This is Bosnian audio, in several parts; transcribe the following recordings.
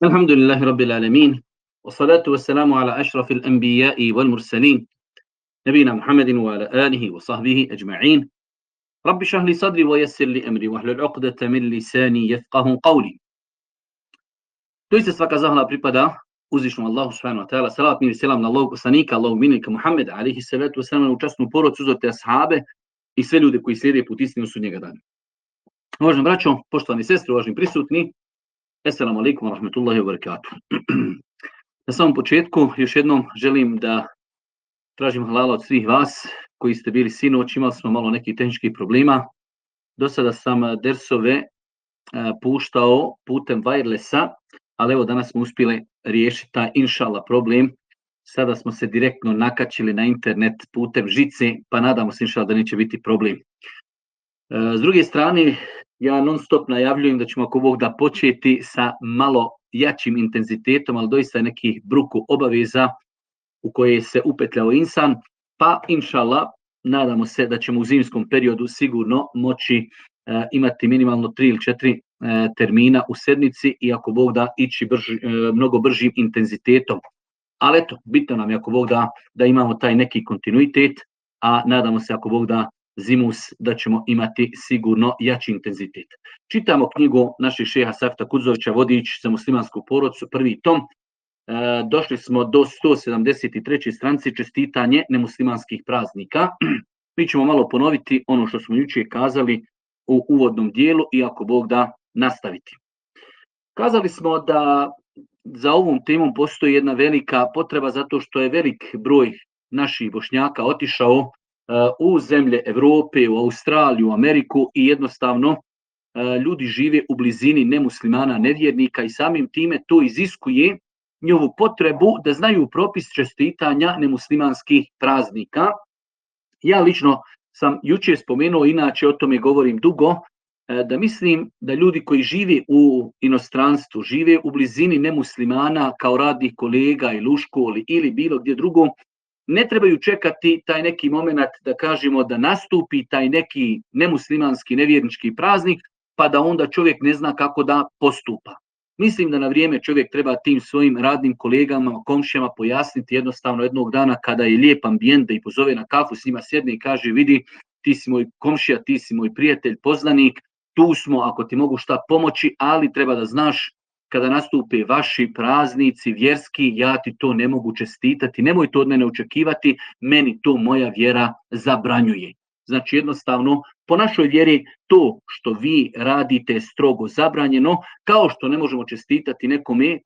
الحمد لله رب العالمين والصلاة والسلام على أشرف الأنبياء والمرسلين نبينا محمد وعلى آله وصحبه أجمعين. رب اشرح لي صدري ويسر لي أمري واحلل عقدة من lisani yafqahu qawli. Doista svaka zahvala pripada uzvišnom Allahu subhanahu wa ta'ala. Salavat mir i selam na Allahog poslanika, Allahog miljenika Muhammeda alejhi salatu vesselam, na časnu porodcu, uzorite ashabe i sve ljude koji slijede put istinu sudnjega dana. Uvaženi braćo, poštovani sestre, uvaženi prisutni, assalamu alaikum wa rahmatullahi wa barakatuh. Na samom početku još jednom želim da tražim halala od svih vas koji ste bili sinoć. Imali smo malo nekih tehničkih problema. Do sada sam dersove puštao putem wirelessa, ali evo danas smo uspjeli riješiti taj inšallah problem. Sada smo se direktno nakačili na internet putem žice, pa nadamo se inšallah da neće biti problem. S druge strane, ja non stop najavljujem da ćemo ako Bog da početi sa malo jačim intenzitetom, ali doista je neki bruku obaveza u koje se upetljao insan, pa inšallah nadamo se da ćemo u zimskom periodu sigurno moći imati minimalno 3 ili 4 termina u sedmici i ako Bog da ići mnogo bržim intenzitetom. Ali eto, bitno nam je ako Bog da imamo taj neki kontinuitet, a nadamo se ako Bog da zimus da ćemo imati sigurno jači intenzitet. Čitamo knjigu našeg šeha Safeta Kudzovića, Vodič za muslimansku porodcu, prvi tom. Došli smo do 173. stranice, čestitanje nemuslimanskih praznika. Mi ćemo malo ponoviti ono što smo jučer kazali u uvodnom dijelu i ako Bog da nastaviti. Kazali smo da za ovom temom postoji jedna velika potreba zato što je velik broj naših Bošnjaka otišao u zemlje Europe, u Australiju, u Ameriku i jednostavno ljudi žive u blizini nemuslimana, nevjernika i samim time to iziskuje njihovu potrebu da znaju propis čestitanja nemuslimanskih praznika. Ja lično sam jučer spomenuo, inače o tome govorim dugo, da mislim da ljudi koji žive u inostranstvu, žive u blizini nemuslimana kao radnih kolega ili u školi ili bilo gdje drugo, ne trebaju čekati taj neki moment da kažemo da nastupi taj neki nemuslimanski, nevjernički praznik, pa da onda čovjek ne zna kako da postupa. Mislim da na vrijeme čovjek treba tim svojim radnim kolegama, komšijama pojasniti jednostavno jednog dana kada je lijep ambijent da ih pozove na kafu, s njima sjedne i kaže vidi, ti si moj komšija, ti si moj prijatelj, poznanik, tu smo ako ti mogu šta pomoći, ali treba da znaš kada nastupe vaši praznici vjerski, ja ti to ne mogu čestitati, nemoj to od mene očekivati, meni to moja vjera zabranjuje. Znači jednostavno, po našoj vjeri to što vi radite je strogo zabranjeno, kao što ne možemo čestitati nekome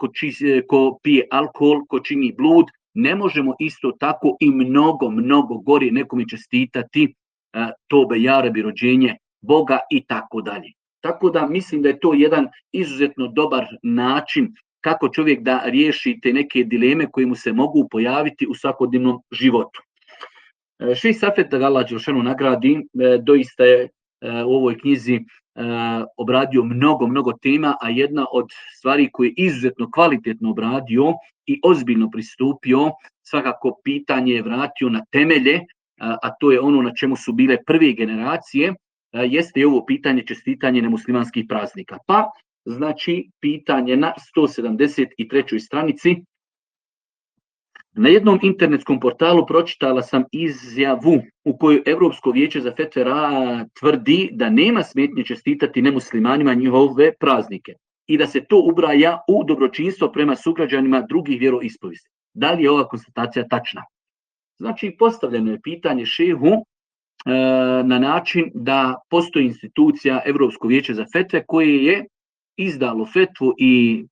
ko pije alkohol, ko čini blud, ne možemo isto tako i mnogo gore nekome čestitati tobe jarebi, rođenje Boga i tako dalje. Tako da mislim da je to jedan izuzetno dobar način kako čovjek da riješi te neke dileme koje mu se mogu pojaviti u svakodnevnom životu. Šejh Safet, da ga Allah dželešanu nagradi, doista je u ovoj knjizi obradio mnogo tema, a jedna od stvari koje je izuzetno kvalitetno obradio i ozbiljno pristupio, svakako pitanje je vratio na temelje, a to je ono na čemu su bile prve generacije, jeste i ovo pitanje čestitanje nemuslimanskih praznika. Pa, znači, pitanje na 173. stranici. Na jednom internetskom portalu pročitala sam izjavu u kojoj Europsko vijeće za fetve tvrdi da nema smetnje čestitati nemuslimanima njihove praznike i da se to ubraja u dobročinstvo prema sugrađanima drugih vjeroispovesti. Da li je ova konstatacija tačna? Znači, postavljeno je pitanje šehu na način da postoji institucija Europsko vijeće za fetve koje je izdalo fetvu i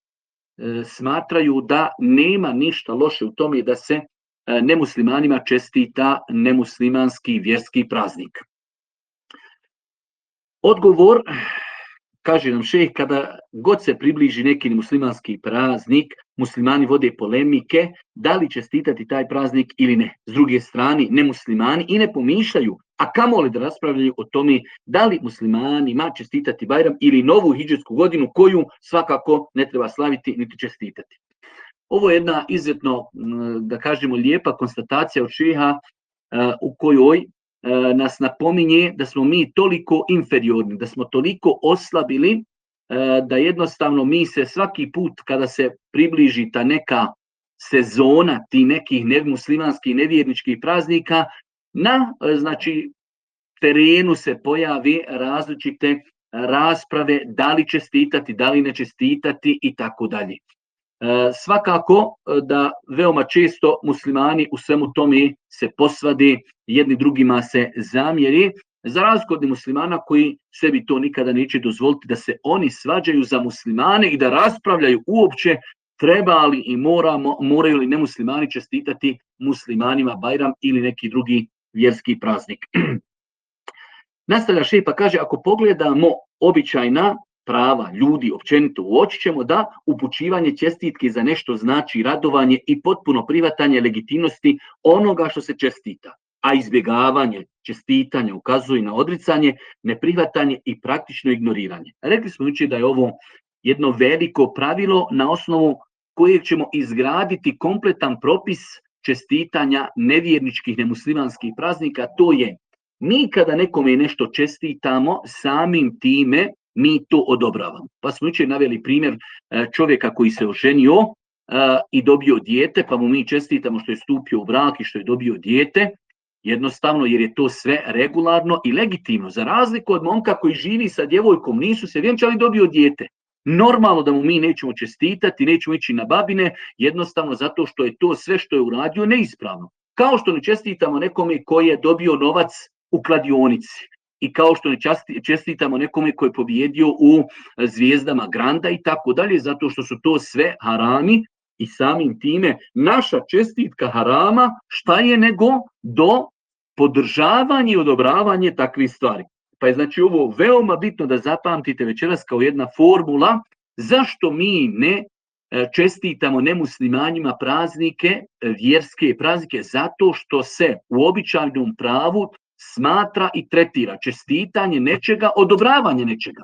smatraju da nema ništa loše u tome da se nemuslimanima čestita nemuslimanski vjerski praznik. Odgovor, kaže nam šejh, kada god se približi neki muslimanski praznik, muslimani vode polemike da li čestitati taj praznik ili ne. S druge strane, nemuslimani i ne pomišljaju, a kamoli da raspravljaju o tome da li muslimanima čestitati Bajram ili novu hidžetsku godinu koju svakako ne treba slaviti niti čestitati. Ovo je jedna izuzetno, da kažemo, lijepa konstatacija od šeha u kojoj nas napominje da smo mi toliko inferiorni, da smo toliko oslabili da jednostavno mi se svaki put kada se približi ta neka sezona ti nekih muslimanskih nevjerničkih praznika, na znači terenu se pojavi različite rasprave da li čestitati, da li ne čestitati i tako dalje. Svakako da veoma često muslimani u svemu tome se posvade, jedni drugima se zamjeri, za razliku od muslimana koji sebi to nikada neće dozvoliti da se oni svađaju za muslimane i da raspravljaju uopće treba li i moraju li nemuslimani čestitati muslimanima Bajram ili neki drugi vjerski praznik. Nastavlja šejh pa kaže, ako pogledamo običajna prava ljudi općenito, uočit ćemo da upućivanje čestitke za nešto znači radovanje i potpuno prihvatanje legitimnosti onoga što se čestita, a izbjegavanje čestitanja ukazuje na odricanje, neprihvatanje i praktično ignoriranje. Rekli smo jučer da je ovo jedno veliko pravilo na osnovu kojeg ćemo izgraditi kompletan propis čestitanja nevjerničkih nemuslimanskih praznika. To je, mi kada nekome nešto čestitamo, samim time mi to odobravamo. Pa smo jučer naveli primjer čovjeka koji se oženio i dobio dijete, pa mu mi čestitamo što je stupio u brak i što je dobio dijete, jednostavno jer je to sve regularno i legitimno. Za razliku od momka koji živi sa djevojkom, nisu se vjenčali, dobio dijete. Normalno da mu mi nećemo čestitati, nećemo ići na babine, jednostavno zato što je to sve što je uradio neispravno. Kao što ne čestitamo nekome koji je dobio novac u kladionici. I kao što ne čestitamo nekome koji je pobjedio u Zvijezdama Granda i tako dalje, zato što su to sve harami i samim time naša čestitka harama šta je nego do podržavanja i odobravanja takvih stvari. Pa je znači ovo veoma bitno da zapamtite večeras kao jedna formula zašto mi ne čestitamo nemuslimanima praznike, vjerske praznike, zato što se u običajnom pravu smatra i tretira čestitanje nečega, odobravanje nečega.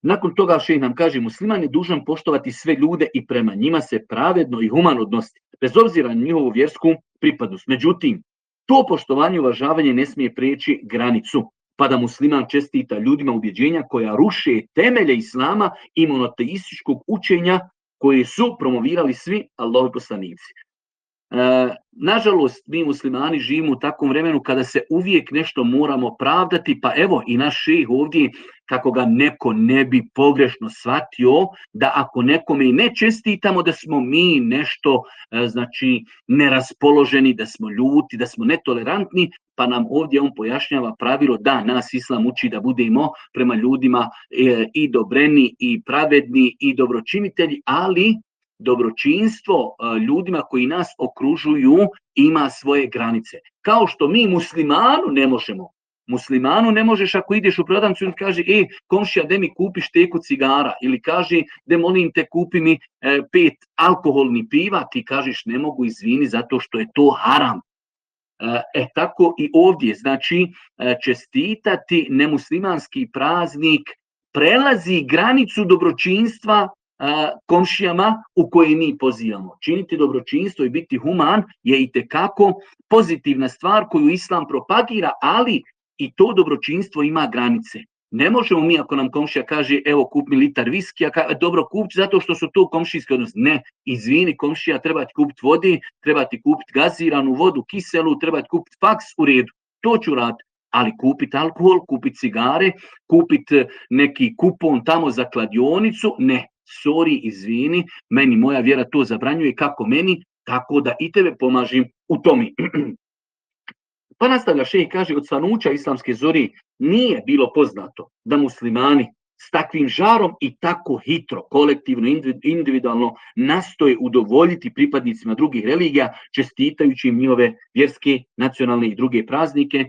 Nakon toga šejh nam kaže, musliman je dužan poštovati sve ljude i prema njima se pravedno i humano odnositi, bez obzira na njihovu vjersku pripadnost. Međutim, to poštovanje i uvažavanje ne smije prijeći granicu, pa da musliman čestita ljudima ubjeđenja koja ruše temelje islama i monoteističkog učenja koje su promovirali svi Allahovi poslanici. Nažalost, mi muslimani živimo u takvom vremenu kada se uvijek nešto moramo pravdati, pa evo i naš šejh ovdje, kako ga neko ne bi pogrešno shvatio, da ako nekome ne čestitamo da smo mi nešto znači neraspoloženi, da smo ljuti, da smo netolerantni, pa nam ovdje on pojašnjava pravilo da nas islam uči da budemo prema ljudima i dobreni i pravedni i dobročinitelji, ali dobročinstvo ljudima koji nas okružuju ima svoje granice. Kao što mi muslimanu ne možemo. Muslimanu ne možeš ako ideš u prodavnicu i kaže komšija, de mi kupi šteku cigara, ili kaže de molim te kupi mi 5 alkoholnih piva, ti kažeš ne mogu, izvini, zato što je to haram. Tako i ovdje, znači čestitati nemuslimanski praznik prelazi granicu dobročinstva komšijama u koje mi pozivamo. Činiti dobročinstvo i biti human je itekako pozitivna stvar koju islam propagira, ali i to dobročinstvo ima granice. Ne možemo mi ako nam komšija kaže evo kup mi litar viskija, dobro kupi zato što su to komšijski odnos. Ne, izvini komšija, treba ti kupiti vode, treba ti kupiti gaziranu vodu, kiselu, treba ti kupiti faks, u redu. To ću raditi. Ali kupiti alkohol, kupiti cigare, kupiti neki kupon tamo za kladionicu, ne. Sorry, izvini, meni moja vjera to zabranjuje, kako meni, tako da i tebe pomažem u tome. Pa nastavlja šejh, kaže, od svanuća islamske zori nije bilo poznato da muslimani s takvim žarom i tako hitro, kolektivno, individualno nastoje udovoljiti pripadnicima drugih religija, čestitajući im njihove vjerske, nacionalne i druge praznike.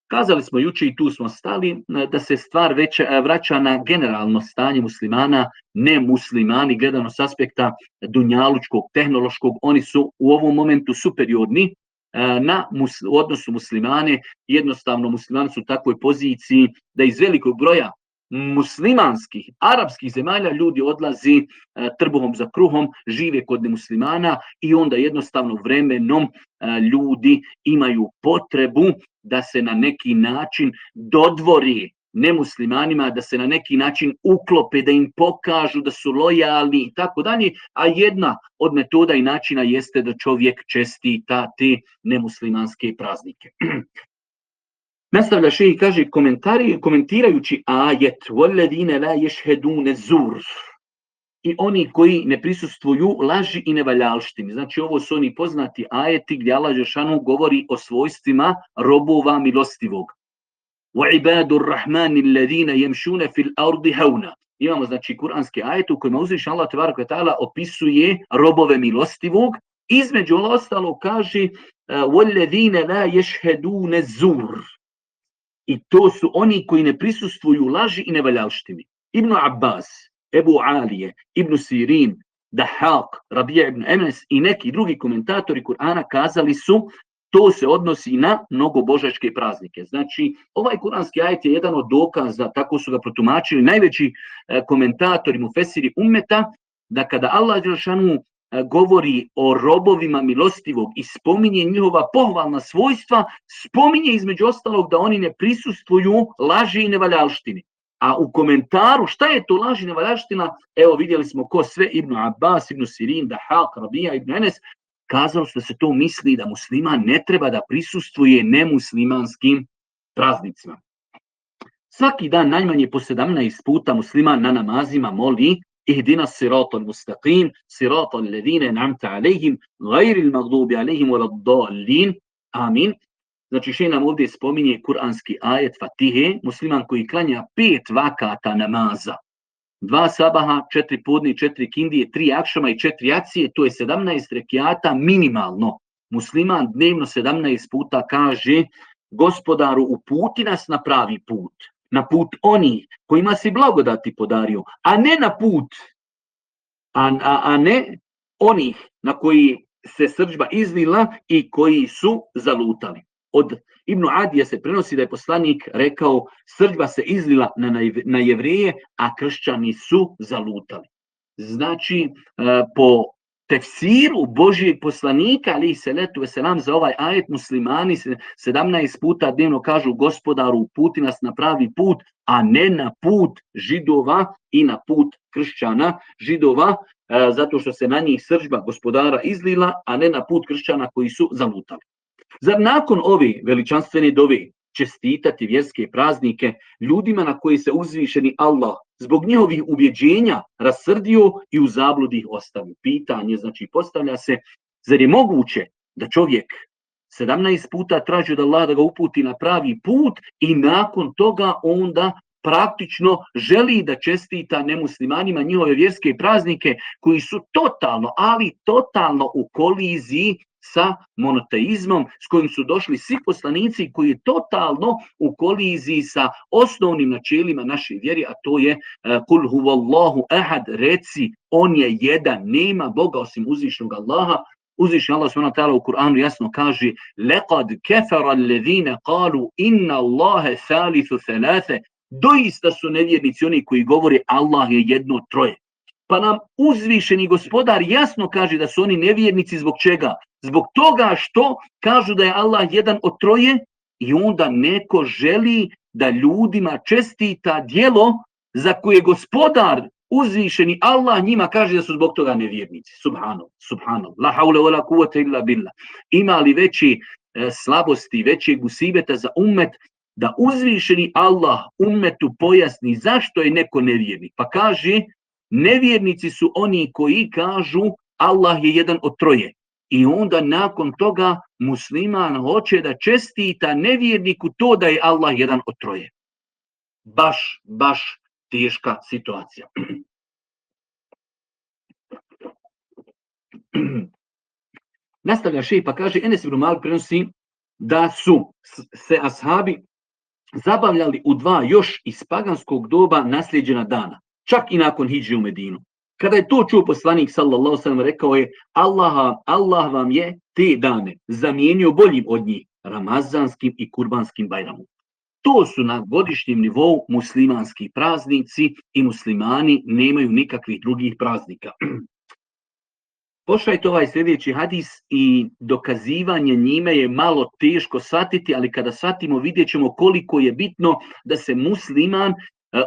Kazali smo jučer i tu smo stali da se stvar već vraća na generalno stanje muslimana, ne muslimani gledano s aspekta dunjalučkog, tehnološkog, oni su u ovom momentu superiorni u odnosu muslimane, jednostavno muslimani su u takvoj poziciji da iz velikog broja muslimanskih, arapskih zemalja ljudi odlazi trbuhom za kruhom, žive kod nemuslimana i onda jednostavno vremenom ljudi imaju potrebu da se na neki način dodvori nemuslimanima da se na neki način uklope, da im pokažu da su lojalni i tako dalje, a jedna od metoda i načina jeste da čovjek čestita te nemuslimanske praznike. Nastavlja šejh i kaže komentirajući ajet وَالَّذِينَ لَا يَشْهَدُونَ الزُّورَ i oni koji ne prisustvuju laži i nevaljalštini. Znači ovo su oni poznati ajeti gdje Allah dželešanu govori o svojstvima robova milostivog. وَعِبَادُ الرَّحْمَنِ الَّذِينَ يَمْشُونَ فِي الْأَرْضِ هَوْنًا. Imamo znači kuranski ajet u kojem uzvišeni Allah tebareke ve taala opisuje robove milostivog. Između ostalog kaže وَالَّذِينَ لَا يَشْهَدُونَ الزُّورَ. I to su oni koji ne prisustvuju laži i nevaljalštini. Ibn Abbas, Ebu Alije, Ibn Sirin, Dahak, Rabija ibn Enes i neki drugi komentatori Kur'ana kazali su to se odnosi na mnogobožačke praznike. Znači, ovaj kuranski ajet je jedan od dokaza, tako su ga protumačili najveći komentatori mufesiri ummeta, da kada Allah dželešanu govori o robovima milostivog i spominje njihova pohvalna svojstva, spominje između ostalog da oni ne prisustvuju laži i nevaljalštini. A u komentaru šta je to laž i nevaljalština, evo vidjeli smo ko sve, Ibn Abbas, Ibn Sirin, Dahak, Rabija, Ibn Enes, kazalo su da se to misli da musliman ne treba da prisustvuje nemuslimanskim praznicima. Svaki dan najmanje po 17 puta musliman na namazima moli Ihdina siratal mustaqim, siratal ladhina an'amta alejhim, ghayril maghdubi alejhim waladdallin. Amin. Znači šejh nam ovdje spominje kuranski ajet Fatihe, musliman koji klanja 5 vakata namaza. 2 sabaha, 4 podne, 4 kindije, 3 akšama i 4 jacije, to je 17 rekiata minimalno. Musliman dnevno 17 puta kaže Gospodaru uputi nas na pravi put, na put onih kojima si blagodati podario, a ne na put, a ne onih na koji se srdžba izlila i koji su zalutali. Od Ibn Adija se prenosi da je poslanik rekao srdžba se izlila na Jevreje, a kršćani su zalutali. Znači, po tefsiru Božijeg poslanika, alejhi selatu vesselam, za ovaj ajet muslimani 17 puta dnevno kažu Gospodaru uputi nas na pravi put, a ne na put Židova i na put kršćana. Židova zato što se na njih srdžba Gospodara izlila, a ne na put kršćana koji su zalutali. Zar nakon ove veličanstvene dove čestitati vjerske praznike ljudima na koji se uzvišeni Allah zbog njihovih ubjeđenja rasrdio i u zabludi ih ostavio? Pitanje znači postavlja se, zar je moguće da čovjek 17 puta traži od Allah da ga uputi na pravi put i nakon toga onda praktično želi da čestita nemuslimanima njihove vjerske praznike koji su totalno, ali totalno u koliziji sa monoteizmom s kojim su došli svi poslanici, koji je totalno u koliziji sa osnovnim načelima naše vjere, a to je kul huvallahu ahad, reci on je jedan, nema Boga osim uzvišnog Allaha. Uzvišeni Allah subhanahu wa ta'ala u Kur'anu jasno kaže laqad kafara alladhina qalu inna Allaha thalithu thalatha, doista su nevjernici oni koji govore Allah je jedno od troje. Pa nam uzvišeni gospodar jasno kaže da su oni nevjernici zbog čega? Zbog toga što kažu da je Allah jedan od troje i onda neko želi da ljudima čestita djelo za koje gospodar uzvišeni Allah njima kaže da su zbog toga nevjernici. Subhanallah. La haule wala kuvvete illa billah. Ima li veći slabosti, većeg musibeta za ummet da uzvišeni Allah ummetu pojasni zašto je neko nevjernik? Pa kaže nevjernici su oni koji kažu Allah je jedan od troje. I onda nakon toga musliman hoće da čestita nevjerniku to da je Allah jedan od troje. Baš teška situacija. Nastavlja šejh pa kaže Enes ibn Malik prenosi da su se ashabi zabavljali u 2 još iz paganskog doba nasljeđena dana, čak i nakon hidže u Medinu. Kada je to čuo poslanik sallallahu alejhi ve sellem, rekao je Allah vam je te dane zamijenio boljim od njih, ramazanskim i kurbanskim bajramom. To su na godišnjem nivou muslimanski praznici i muslimani nemaju nikakvih drugih praznika. Pošaljite ovaj sljedeći hadis i dokazivanje njime je malo teško shvatiti, ali kada shvatimo vidjet ćemo koliko je bitno da se musliman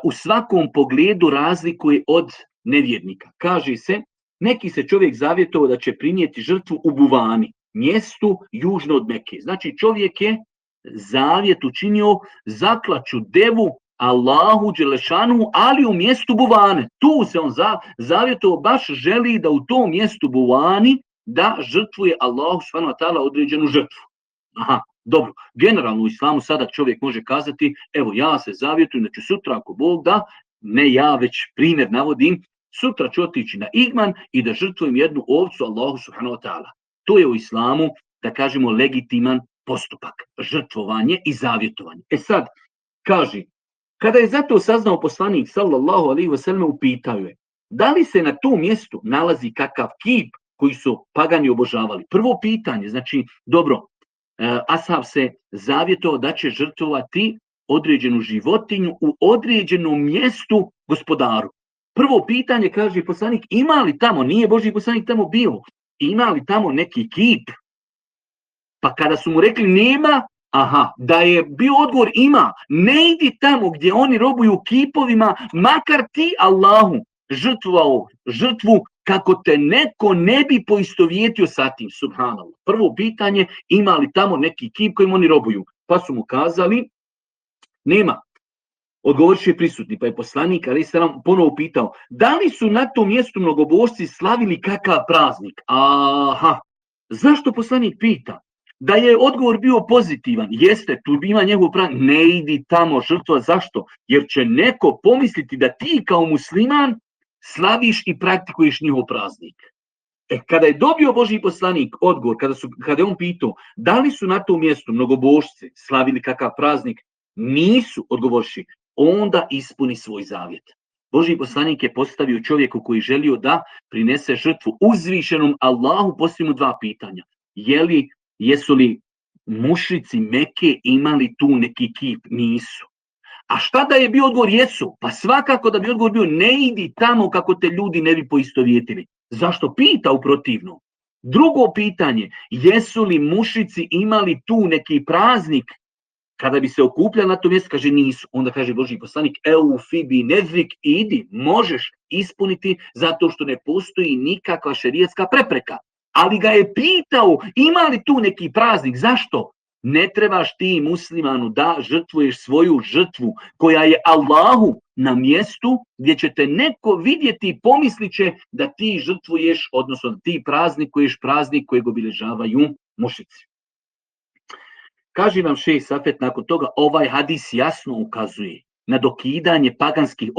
u svakom pogledu razlikuje od nevjernika. Kaže se, neki se čovjek zavjetovao da će prinijeti žrtvu u Buvani, mjestu južno od Mekke. Znači čovjek je zavjet učinio, zaklaću devu Allahu Đelešanu, ali u mjestu Buvane. Tu se on zavjetovao, baš želi da u tom mjestu Buvani da žrtvuje Allahu subhanahu wa ta'ala određenu žrtvu. Aha, dobro. Generalno u islamu sada čovjek može kazati, evo ja se zavjetujem da ću sutra ako Bog da, ne ja već primjer navodim, sutra ću otići na Igman i da žrtvujem jednu ovcu Allahu subhanahu wa ta'ala. To je u islamu, da kažemo, legitiman postupak, žrtvovanje i zavjetovanje. Sad, kaže, kada je zato saznao poslanik sallallahu alejhi ve sellem, upitao je, da li se na tom mjestu nalazi kakav kip koji su pagani obožavali? Prvo pitanje, znači, dobro, ashab se zavjetovao da će žrtvovati određenu životinju u određenom mjestu gospodaru. Prvo pitanje, kaže poslanik, ima li tamo, nije Božji poslanik tamo bio, ima li tamo neki kip? Pa kada su mu rekli nema, aha, da je bio odgovor ima, ne idi tamo gdje oni robuju kipovima, makar ti Allahu žrtvovao žrtvu kako te neko ne bi poistovjetio sa tim, subhanallah. Prvo pitanje, ima li tamo neki kip kojim oni robuju? Pa su mu kazali, nema. Odgovorit je prisutni, pa je poslanik alejhi selam ponovo pitao, da li su na tom mjestu mnogobožci slavili kakav praznik? Aha, zašto poslanik pita? Da je odgovor bio pozitivan, jeste, tu ima njegov praznik, ne idi tamo žrtva, zašto? Jer će neko pomisliti da ti kao musliman slaviš i praktikuješ njihov praznik. Kada je dobio Božji poslanik odgovor, kada je on pitao, da li su na tom mjestu mnogobožci slavili kakav praznik, nisu, odgovorši, onda ispuni svoj zavjet. Božji poslanik je postavio čovjeku koji želio da prinese žrtvu uzvišenom Allahu, postavio mu dva pitanja. Jesu li mušrici Mekke imali tu neki kip? Nisu. A šta da je bio odgovor? Jesu. Pa svakako da bi odgovor bio, ne idi tamo kako te ljudi ne bi poistovjetili. Zašto pita u protivnom? Drugo pitanje, jesu li mušrici imali tu neki praznik kada bi se okupljali na to mjesto? Kaže nisu. Onda kaže Božji poslanik, eufi bi nezrik, idi, možeš ispuniti zato što ne postoji nikakva šerijatska prepreka. Ali ga je pitao, ima li tu neki praznik? Zašto? Ne trebaš ti muslimanu da žrtvuješ svoju žrtvu koja je Allahu na mjestu gdje će te neko vidjeti i pomislit će da ti žrtvuješ, odnosno da ti praznikuješ praznik kojeg obilježavaju mušrici. Kaže nam šejh Safet nakon toga, ovaj hadis jasno ukazuje na dokidanje paganskih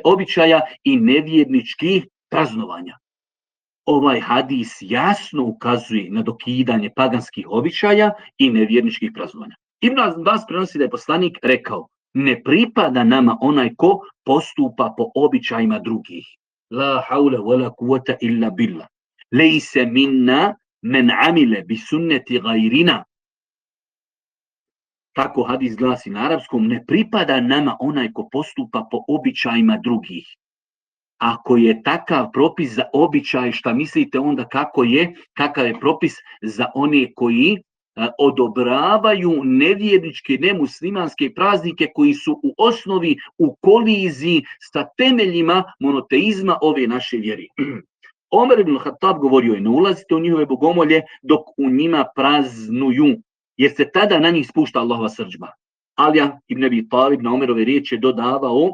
običaja i nevjerničkih praznovanja. Ovaj hadis jasno ukazuje na dokidanje paganskih običaja i nevjerničkih praznovanja. Ibn Abbas prenosi da je poslanik rekao, ne pripada nama onaj ko postupa po običajima drugih. La haula wala quwwata illa billah. Lejse minna men amile bi sunneti gajrina. Tako hadis glasi na arapskom, ne pripada nama onaj ko postupa po običajima drugih. Ako je takav propis za običaj, šta mislite onda kakav je propis za one koji odobravaju nevjerničke, nemuslimanske praznike koji su u osnovi u koliziji sa temeljima monoteizma ove naše vjere. Omer ibn Khattab govorio je, ne ulazite u njihove bogomolje dok u njima praznuju, jer se tada na njih spušta Allahova srdžba. Alija ibn Abi Talib na Omerove riječi je dodavao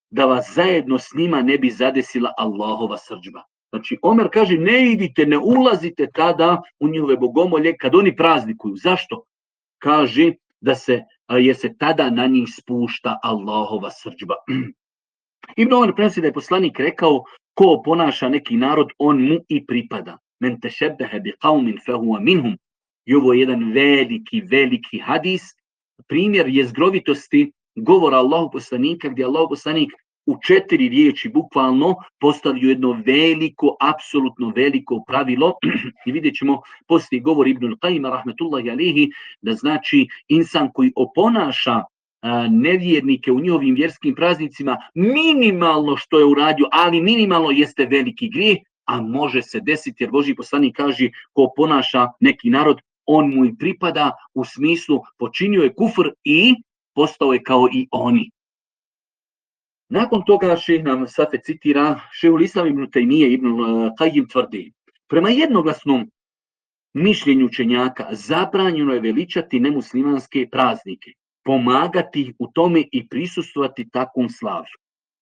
da vas zajedno s njima ne bi zadesila Allahova srdžba. Znači, Omer kaže, ne idite, ne ulazite tada u njihove bogomolje kad oni praznikuju. Zašto? Kaže jer se tada na njih spušta Allahova srdžba. Ibn Omer prenosi da je poslanik rekao, ko ponaša neki narod, on mu i pripada. Men tešebbehe bi qaumin fehuwa minhum. I ovo je jedan veliki hadis, primjer jezgrovitosti govora Allahu poslanika, gdje Allahu poslanik u 4 riječi bukvalno postavio jedno apsolutno veliko pravilo. I vidjet ćemo poslije govor Ibn Qajima rahmetullahi alihi, da znači insan koji oponaša nevjernike u njihovim vjerskim praznicima, minimalno što je uradio, ali minimalno jeste veliki grijeh, a može se desiti jer Božji poslanik kaže ko ponaša neki narod, on mu i pripada u smislu počinio je kufr i postao je kao i oni. Nakon toga šejh nam Safe citira, šejhul Islam ibn Tejmije ibn Kajim tvrdi, prema jednoglasnom mišljenju učenjaka zabranjeno je veličati nemuslimanske praznike, pomagati ih u tome i prisustvovati takvom slavlju.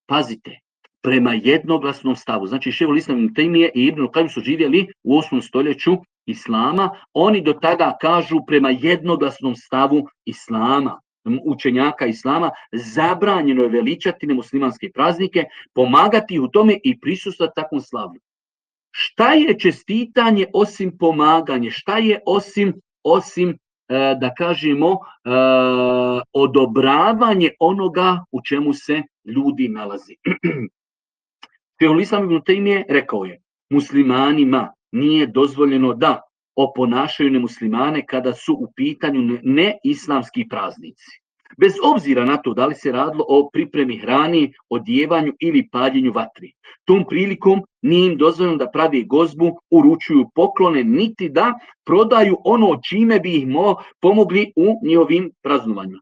Pazite, prema jednoglasnom stavu, znači šejhul Islam ibn Tejmije i ibn Kajim su živjeli u 8. stoljeću Islama, oni do tada kažu prema jednoglasnom stavu Islama, učenjaka Islama, zabranjeno je veličati nemuslimanske praznike, pomagati ih u tome i prisustvovati takvom slavlju. Šta je čestitanje osim pomaganje? Šta je osim da kažemo, odobravanje onoga u čemu se ljudi nalazi? Šejhul Islam ibn Tejmije rekao je, muslimanima nije dozvoljeno da oponašaju nemuslimane kada su u pitanju neislamski praznici. Bez obzira na to da li se radilo o pripremi hrani, odjevanju ili paljenju vatri. Tom prilikom nije im dozvoljeno da pravi gozbu, uručuju poklone, niti da prodaju ono čime bi ih pomogli u njihovim praznovanjima.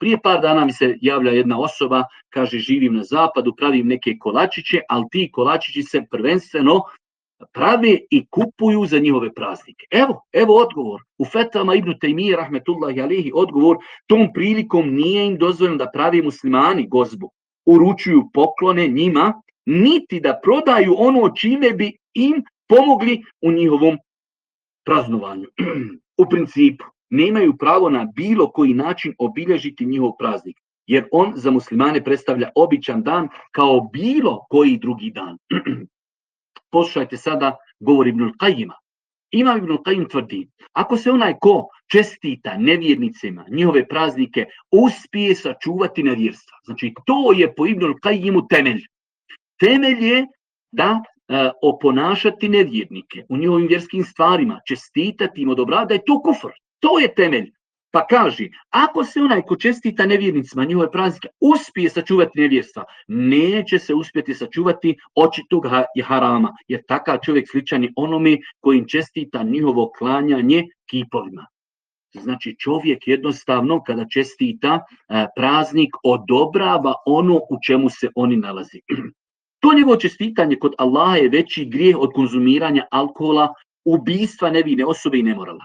Prije par dana mi se javlja jedna osoba, kaže živim na zapadu, pravim neke kolačiće, ali ti kolačići se prvenstveno prave i kupuju za njihove praznike. Evo odgovor. U Fetvama ibn Tejmije rahmetullahi alejhi odgovor, tom prilikom nije im dozvoljeno da pravi muslimani gozbu, uručuju poklone njima, niti da prodaju ono čime bi im pomogli u njihovom praznovanju. U principu, nemaju pravo na bilo koji način obilježiti njihov praznik, jer on za muslimane predstavlja običan dan kao bilo koji drugi dan. Poslušajte sada govor Ibnul Kajima. Imam Ibnul Kajim tvrdi, ako se onaj ko čestita nevjernicima njihove praznike uspije sačuvati nevjerstva, znači to je po Ibnul Kajimu temelj. Temelj je da oponašati nevjernike u njihovim vjerskim stvarima, čestitati im, odobravati, da je to kufr. To je temelj. Pa kaže, ako se onaj ko čestita nevjernicima njihove praznike uspije sačuvati nevjerstva, neće se uspjeti sačuvati očitog harama, jer takav čovjek sličan je onome kojim čestita njihovo klanjanje kipovima. Znači čovjek jednostavno kada čestita praznik odobrava ono u čemu se oni nalazi. To njegovo čestitanje kod Allaha je veći grijeh od konzumiranja alkohola, ubistva nevine osobe i nemorala.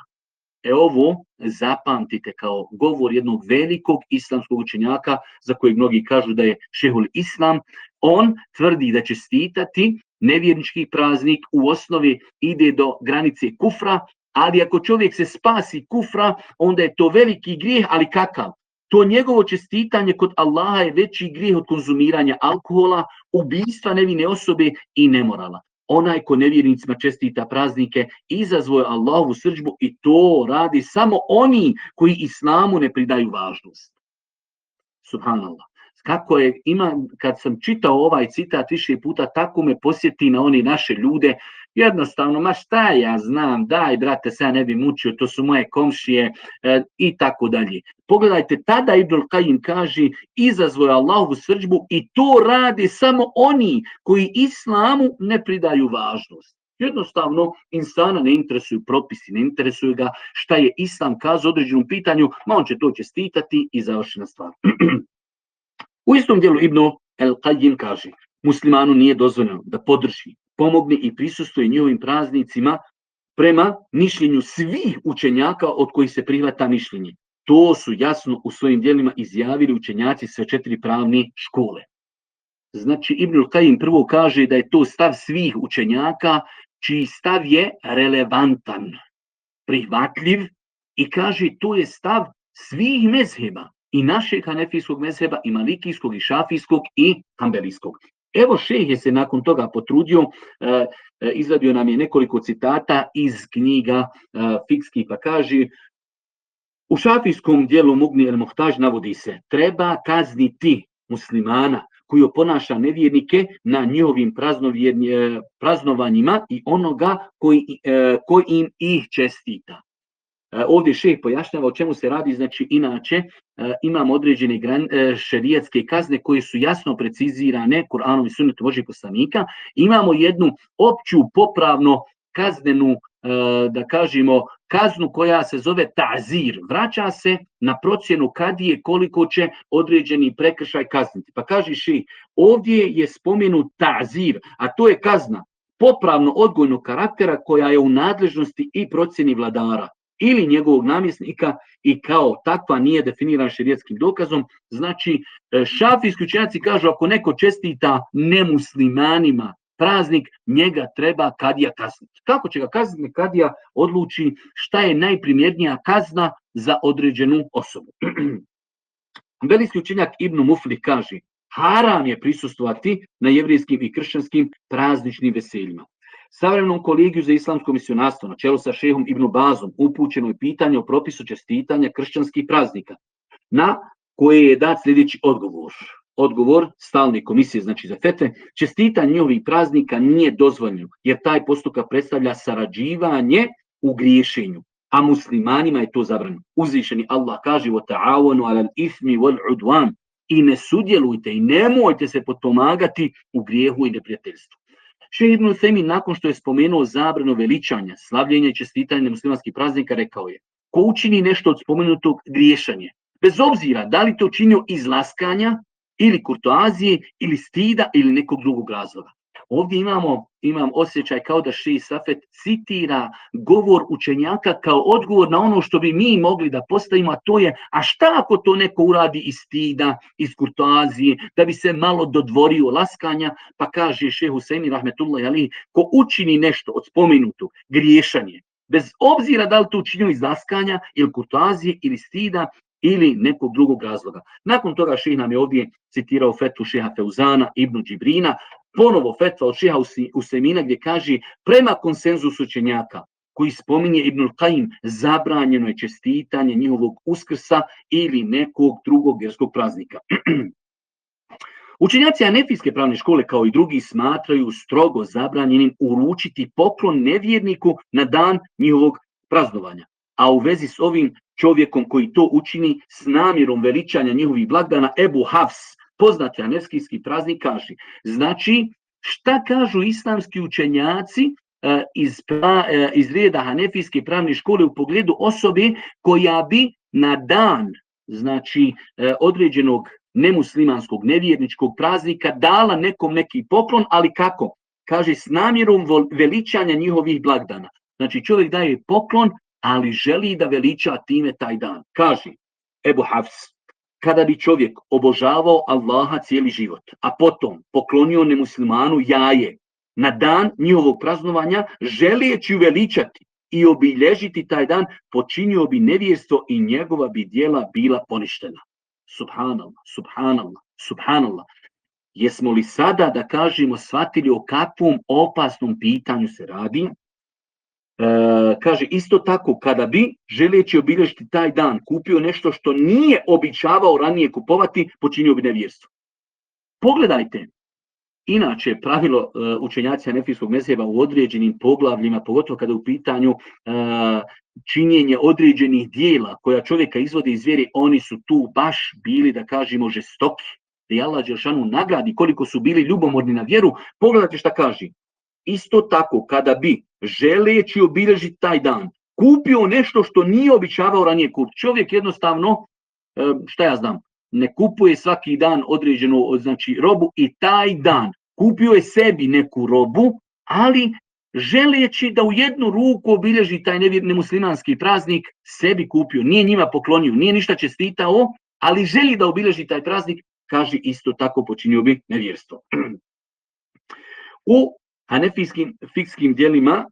Ovo zapamtite kao govor jednog velikog islamskog učenjaka za kojeg mnogi kažu da je šehul Islam. On tvrdi da čestitati nevjernički praznik u osnovi ide do granice kufra, ali ako čovjek se spasi kufra, onda je to veliki grijeh, ali kakav? To njegovo čestitanje kod Allaha je veći grijeh od konzumiranja alkohola, ubistva nevine osobe i nemorala. Onaj ko nevjernicima čestita praznike izazvao je Allahovu srdžbu i to radi samo oni koji islamu ne pridaju važnost. Subhanallah. Kako je, kad sam čitao ovaj citat više puta, tako me posjeti na oni naše ljude, jednostavno, ma šta ja znam, daj brate, se ja ne bi mučio, to su moje komšije i tako dalje. Pogledajte, tada Ibnul Kajim kaže, izazvao je Allahovu srdžbu i to radi samo oni koji islamu ne pridaju važnost. Jednostavno, insana ne interesuju propisi, ne interesuju ga šta je islam kazao o određenom pitanju, ma on će to čestitati i završena stvar. U istom dijelu Ibn el-Kajim kaže, muslimanu nije dozvoljeno da podrži, pomogne i prisustvuje njihovim praznicima prema mišljenju svih učenjaka od kojih se prihvata mišljenje. To su jasno u svojim djelima izjavili učenjaci sve 4 pravne škole. Znači Ibn el-Kajim prvo kaže da je to stav svih učenjaka čiji stav je relevantan, prihvatljiv i kaže to je stav svih mezheba. I našeg hanefijskog mezheba, i malikijskog, i šafijskog, i hambelijskog. Evo šejh je se nakon toga potrudio, izvadio nam je nekoliko citata iz knjiga fikskih, pa kaže, u šafijskom dijelu Mugni el Muhtaž navodi se, treba kazniti muslimana koji oponaša nevjernike na njihovim praznovanjima i onoga koji im ih čestita. Ovdje šejh pojašnjava o čemu se radi, znači inače imamo određene šerijatske kazne koje su jasno precizirane Kur'anom i sunnetom Božjeg poslanika. Imamo jednu opću popravno kaznenu, da kažemo, kaznu koja se zove ta'zir. Vraća se na procjenu kadije koliko će određeni prekršaj kazniti. Pa kaže šejh, ovdje je spomenut ta'zir, a to je kazna popravno odgojnog karaktera koja je u nadležnosti i procjeni vladara ili njegovog namjesnika i kao takva nije definirana šerijetskim dokazom. Znači, šafijski učenjaci kažu ako neko čestita nemuslimanima praznik, njega treba kadija kazniti. Kako će ga kazniti? Kadija odluči šta je najprimjernija kazna za određenu osobu. Veliki učenjak Ibn Muflih kaže, haram je prisustvovati na jevrijskim i kršćanskim prazničnim veseljima. Savremenom kolegiju za islamsko misionarstvo na čelu sa šehom Ibn Bazom upućeno je pitanje o propisu čestitanja kršćanskih praznika, na koje je dat sljedeći odgovor. Odgovor stalne komisije, znači za fetve, čestitanje njihovih praznika nije dozvoljeno, jer taj postupak predstavlja sarađivanje u griješenju, a muslimanima je to zabranjeno. Uzvišeni Allah kaže: "Wa ta'awanu 'alal ithmi wal 'udwan", i ne sudjelujte i nemojte se potpomagati u grijehu i neprijateljstvu. Šejh Ibn Usejmin, nakon što je spomenuo zabranu veličanja, slavljenja i čestitanja muslimanskih praznika, rekao je: ko učini nešto od spomenutog, griješan je, bez obzira da li to činio iz laskanja ili kurtoazije ili stida ili nekog drugog razloga. Ovdje imam osjećaj kao da šejh Safet citira govor učenjaka kao odgovor na ono što bi mi mogli da postavimo, a to je: a šta ako to neko uradi iz stida, iz kurtoazije, da bi se malo dodvorio laskanja? Pa kaže šejh Usejmin rahmetullahi alejhi, ko učini nešto od spomenutog, griješan je, bez obzira da li to učinio iz laskanja ili kurtoazije ili stida ili nekog drugog razloga. Nakon toga šejh nam je ovdje citirao fetvu šeha Feuzana ibn Džibrina, ponovo fetva od šeha Usejmina gdje kaže: prema konsenzusu učenjaka koji spominje Ibnul Kajim, zabranjeno je čestitanje njihovog Uskrsa ili nekog drugog vjerskog praznika. Učenjaci Hanefijske pravne škole kao i drugi smatraju strogo zabranjenim uručiti poklon nevjerniku na dan njihovog praznovanja. A u vezi s ovim čovjekom koji to učini s namjerom veličanja njihovih blagdana, Ebu Hafs, poznati hanefijski praznik, kaže: znači, šta kažu islamski učenjaci iz reda Hanefijske pravne škole u pogledu osobe koja bi na dan, znači, određenog nemuslimanskog, nevjerničkog praznika dala nekom neki poklon, ali kako? Kaže, s namjerom veličanja njihovih blagdana. Znači, čovjek daje poklon, ali želi da veliča time taj dan. Kaže Ebu Hafs: kada bi čovjek obožavao Allaha cijeli život, a potom poklonio nemuslimanu jaje na dan njihovog praznovanja, želijeći uveličati i obilježiti taj dan, počinio bi nevjerstvo i njegova bi djela bila poništena. Subhanallah, subhanallah, subhanallah. Jesmo li sada, da kažemo, shvatili o kakvom opasnom pitanju se radi? Kaže, isto tako, kada bi, želeći obilježiti taj dan, kupio nešto što nije običavao ranije kupovati, počinio bi nevjerstvo. Pogledajte, inače, pravilo učenjaci Hanefijskog mezheba u određenim poglavljima, pogotovo kada je u pitanju činjenje određenih dijela koja čovjeka izvode iz vjere, oni su tu baš bili, da kažemo, žestoki. Da je Allah dželešanu nagradi koliko su bili ljubomorni na vjeru. Pogledajte šta kaže. Isto tako, kada bi, želeći obilježiti taj dan, kupio nešto što nije običavao ranije kupiti. Čovjek jednostavno, šta ja znam, ne kupuje svaki dan određenu, znači, robu, i taj dan kupio je sebi neku robu, ali želeći da u jednu ruku obilježi taj nemuslimanski praznik, sebi kupio, nije njima poklonio, nije ništa čestitao, ali želi da obilježi taj praznik, kaže, isto tako počinio bi nevjerstvo. U hanefijskim fikskim djelima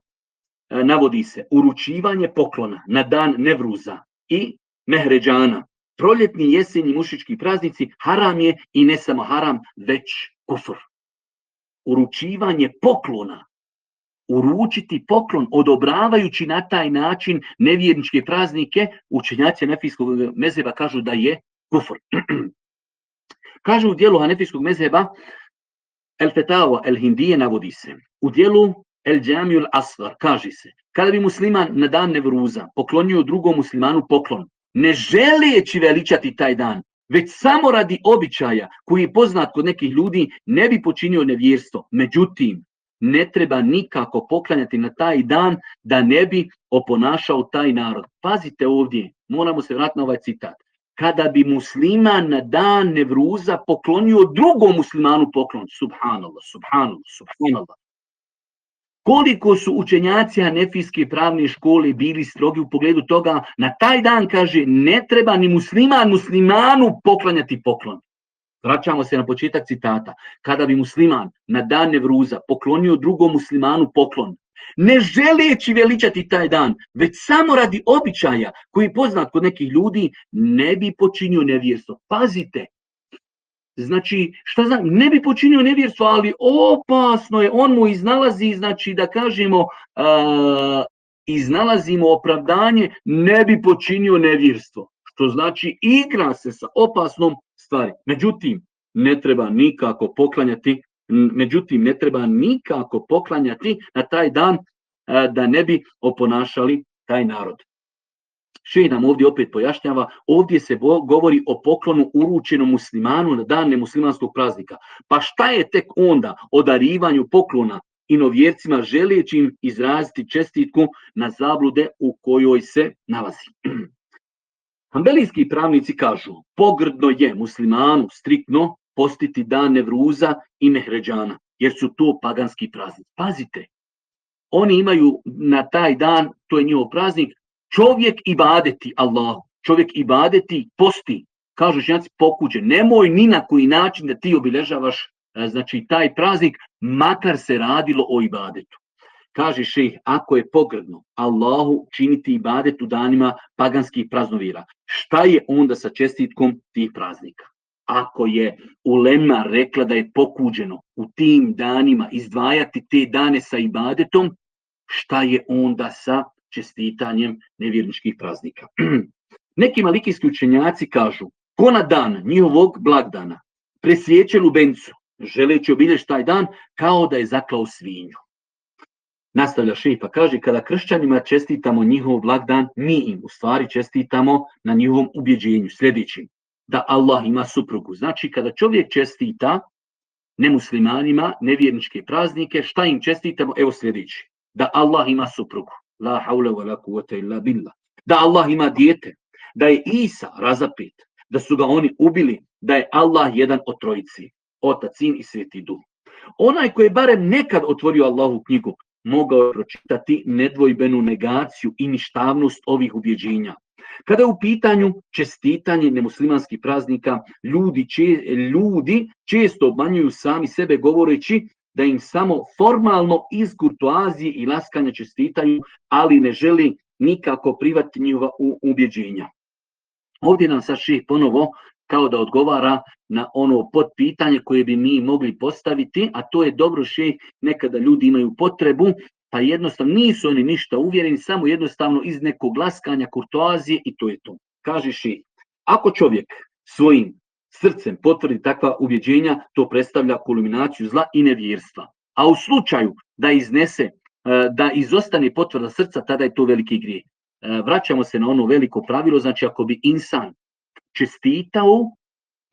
navodi se uručivanje poklona na dan Nevruza i Mehređana, proljetni, jesenji, mušički praznici, haram je, i ne samo haram, već kufr. Uručivanje poklona, uručiti poklon odobravajući na taj način nevjerničke praznike, učenjaci hanefijskog mezheba kažu da je kufr. Kažu u dijelu hanefijskog mezheba El Fetawa El Hindije, navodi se: u dijelu El Džamijul Asvar, kaže se, kada bi musliman na dan Nevruza poklonio drugom muslimanu poklon, ne želeći veličati taj dan, već samo radi običaja koji je poznat kod nekih ljudi, ne bi počinio nevjerstvo. Međutim, ne treba nikako poklanjati na taj dan da ne bi oponašao taj narod. Pazite ovdje, moramo se vratiti na ovaj citat. Kada bi musliman na dan Nevruza poklonio drugom muslimanu poklon, subhanallah, subhanallah, subhanallah. Koliko su učenjaci Hanefijske pravne škole bili strogi u pogledu toga, na taj dan, kaže, ne treba ni musliman muslimanu poklanjati poklon. Vraćamo se na početak citata. Kada bi musliman na dan Nevruza poklonio drugom muslimanu poklon, ne želeći veličati taj dan, već samo radi običaja koji je poznat kod nekih ljudi, ne bi počinio nevjerstvo. Pazite, znači, šta znam, ne bi počinio nevjerstvo, ali opasno je, on mu iznalazi, znači da kažemo, iznalazimo opravdanje, ne bi počinio nevjerstvo. Što znači, igra se sa opasnom stvari. Međutim, ne treba nikako poklanjati na taj dan da ne bi oponašali taj narod. Šejh nam ovdje opet pojašnjava, ovdje se govori o poklonu uručenom muslimanu na dan nemuslimanskog praznika. Pa šta je tek onda o darivanju poklona inovjercima želeći im izraziti čestitku na zablude u kojoj se nalazi? Hanbelijski pravnici kažu, pogrdno je muslimanu striktno postiti dan Nevruza i Mehređana, jer su to paganski praznici. Pazite, oni imaju na taj dan, to je njihov praznik, čovjek ibadeti Allahu, čovjek ibadeti posti, kažu učenjaci pokuđe, nemoj ni na koji način da ti obilježavaš znači taj praznik, makar se radilo o ibadetu. Kaže šejh, ako je pogrdno Allahu činiti ibadet u danima paganskih praznovira, šta je onda sa čestitkom tih praznika? Ako je ulema rekla da je pokuđeno u tim danima izdvajati te dane sa ibadetom, šta je onda sa čestitanjem nevjerničkih praznika? Neki malikijski učenjaci kažu, ko na dan njihovog blagdana presjeće lubencu, želeći obilježiti taj dan, kao da je zaklao svinju. Nastavlja šejh pa kaže, kada kršćanima čestitamo njihov blagdan, mi im u stvari čestitamo na njihovom ubjeđenju, sljedećim, da Allah ima suprugu. Znači, kada čovjek čestita nemuslimanima nevjerničke praznike, šta im čestitamo? Evo sljedeći, da Allah ima suprugu. La haula wa la kuvvete illa billah. Da Allah ima dijete, da je Isa razapet, da su ga oni ubili, da je Allah jedan od trojici, Otac, Sin i Sveti Duh. Onaj koji je barem nekad otvorio Allahu knjigu, mogao je pročitati nedvojbenu negaciju i ništavnost ovih ubjeđenja. Kada je u pitanju čestitanje nemuslimanskih praznika, ljudi često obmanjuju sami sebe govoreći da im samo formalno iz kurtoazije i laskanja čestitaju, ali ne želi nikako prihvatiti njihova ubjeđenja. Ovdje nam sad šejh ponovo kao da odgovara na ono potpitanje koje bi mi mogli postaviti, a to je dobro šejh, nekada ljudi imaju potrebu, pa jednostavno nisu oni ništa uvjereni, samo jednostavno iz nekog laskanja, kurtoazije i to je to. Kaže šejh, ako čovjek svojim srcem potvrdi takva ubjeđenja, to predstavlja kulminaciju zla i nevjerstva. A u slučaju da izostane potvrda srca, tada je to veliki grijeh. Vraćamo se na ono veliko pravilo, znači ako bi insan čestitao,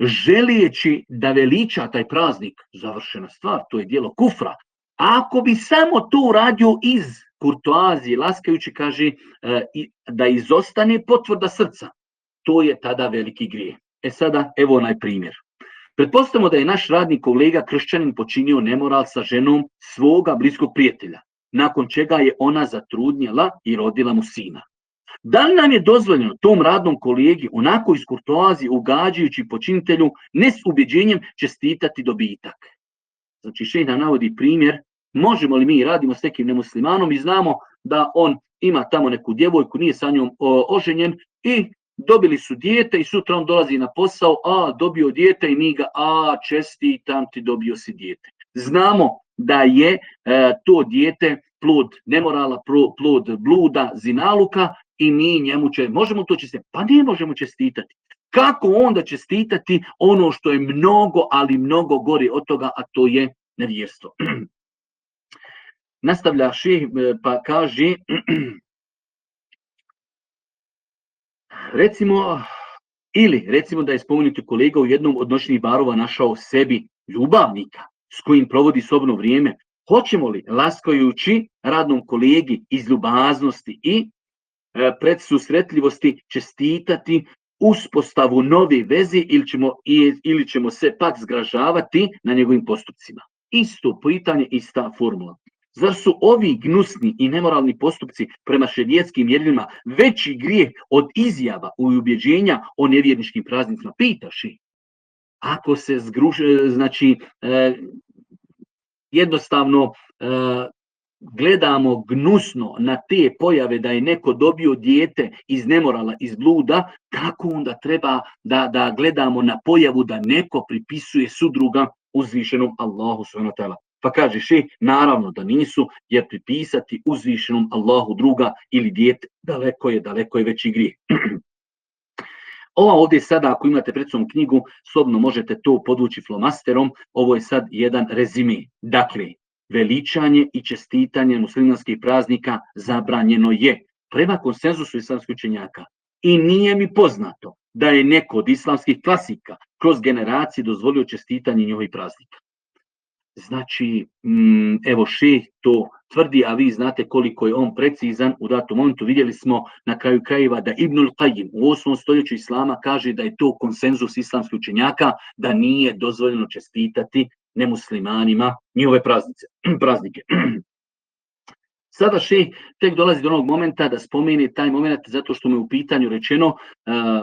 želijeći da veliča taj praznik, završena stvar, to je djelo kufra. A ako bi samo to uradio iz kurtoazije, laskajući, kaže, da izostane potvrda srca, to je tada veliki grijeh. Sada, evo onaj primjer. Pretpostavimo da je naš radni kolega kršćanin počinio nemoral sa ženom svoga bliskog prijatelja, nakon čega je ona zatrudnjela i rodila mu sina. Da li nam je dozvoljeno tom radnom kolegi onako iz kurtoazije, ugađajući počinitelju, ne s ubjeđenjem čestitati dobitak? Znači, šejh nam navodi primjer, možemo li mi radimo s nekim nemuslimanom i znamo da on ima tamo neku djevojku, nije sa njom oženjen i dobili su dijete i sutra on dolazi na posao, dobio dijete i mi ga, čestitam ti, dobio si dijete. Znamo da je to dijete plod nemorala, plod bluda, zinaluka i mi njemu možemo to čestitati? Pa ne možemo čestitati. Kako onda čestitati ono što je mnogo, ali mnogo gore od toga, a to je nevjerstvo? nastavlja šejh pa kaže recimo da je spomenuti kolega u jednom od noćnih barova našao sebi ljubavnika s kojim provodi sobno vrijeme. Hoćemo li, laskajući radnom kolegi iz ljubaznosti i predsusretljivosti, čestitati uspostavu nove veze ili ćemo se pak zgražavati na njegovim postupcima? Isto pitanje, ista formula. Zar su ovi gnusni i nemoralni postupci prema šerijetskim mjerilima veći grijeh od izjava i ubjeđenja o nevjerničkim praznicima? Pitaši. Ako se jednostavno gledamo gnusno na te pojave da je neko dobio dijete iz nemorala, iz bluda, kako onda treba da gledamo na pojavu da neko pripisuje sudruga uzvišenom Allahu subhanahu wa ta'ala? Pa kaže šejh, naravno da nisu, jer pripisati uzvišenom Allahu druga ili dijete daleko je veći grijeh. Ova ovdje sada, ako imate pred sobom knjigu, slobodno možete to podvući flomasterom, ovo je sad jedan rezime. Dakle, veličanje i čestitanje muslimanskih praznika zabranjeno je prema konsenzusu islamskih učenjaka. I nije mi poznato da je neko od islamskih klasika kroz generacije dozvolio čestitanje njihovih praznika. Znači, evo šejh to tvrdi, a vi znate koliko je on precizan u datom momentu. Vidjeli smo na kraju krajeva da Ibnul Qayyim u 8. stoljeću islama kaže da je to konsenzus islamskih učenjaka, da nije dozvoljeno čestitati nemuslimanima njihove praznike. Sada šejh tek dolazi do onog momenta da spomene taj moment zato što mu je u pitanju rečeno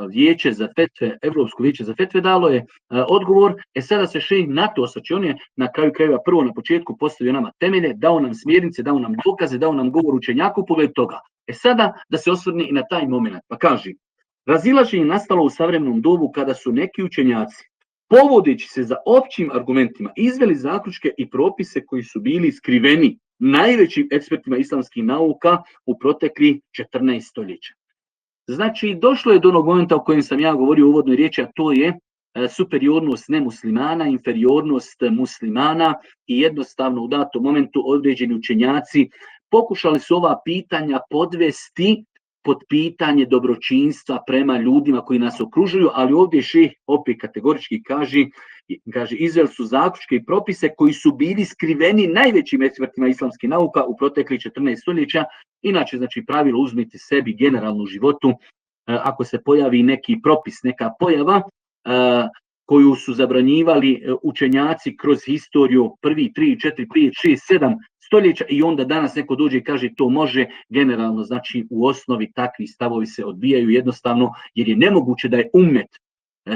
vijeće za fetve, Evropsko vijeće za fetve dalo je odgovor. Sada se šejh na to osvrće. On je na kraju krajeva prvo na početku postavio nama temelje, dao nam smjernice, dao nam dokaze, dao nam govor učenjaka u pogledu toga. Sada da se osvrne i na taj moment. Pa kaže, razilaženje nastalo u savremenom dobu kada su neki učenjaci, povodeći se za općim argumentima, izveli zaključke i propise koji su bili skriveni najvećim ekspertima islamskih nauka u proteklih 14 stoljeća. Znači, došlo je do onog momenta o kojem sam ja govorio u uvodnoj riječi, a to je superiornost nemuslimana, inferiornost muslimana i jednostavno u datom momentu određeni učenjaci pokušali su ova pitanja podvesti pod pitanje dobročinstva prema ljudima koji nas okružuju, ali ovdje šejh opet kategorički kaže izveli su zaključke i propise koji su bili skriveni najvećim ekspertima islamskih nauka u proteklih 14 stoljeća. Inače, znači, pravilo uzmite sebi generalno u životu, ako se pojavi neki propis, neka pojava koju su zabranjivali učenjaci kroz historiju 1, 3, 4, 5, 6, 7 stoljeća i onda danas neko dođe i kaže to može, generalno, znači u osnovi takvi stavovi se odbijaju jednostavno, jer je nemoguće da je ummet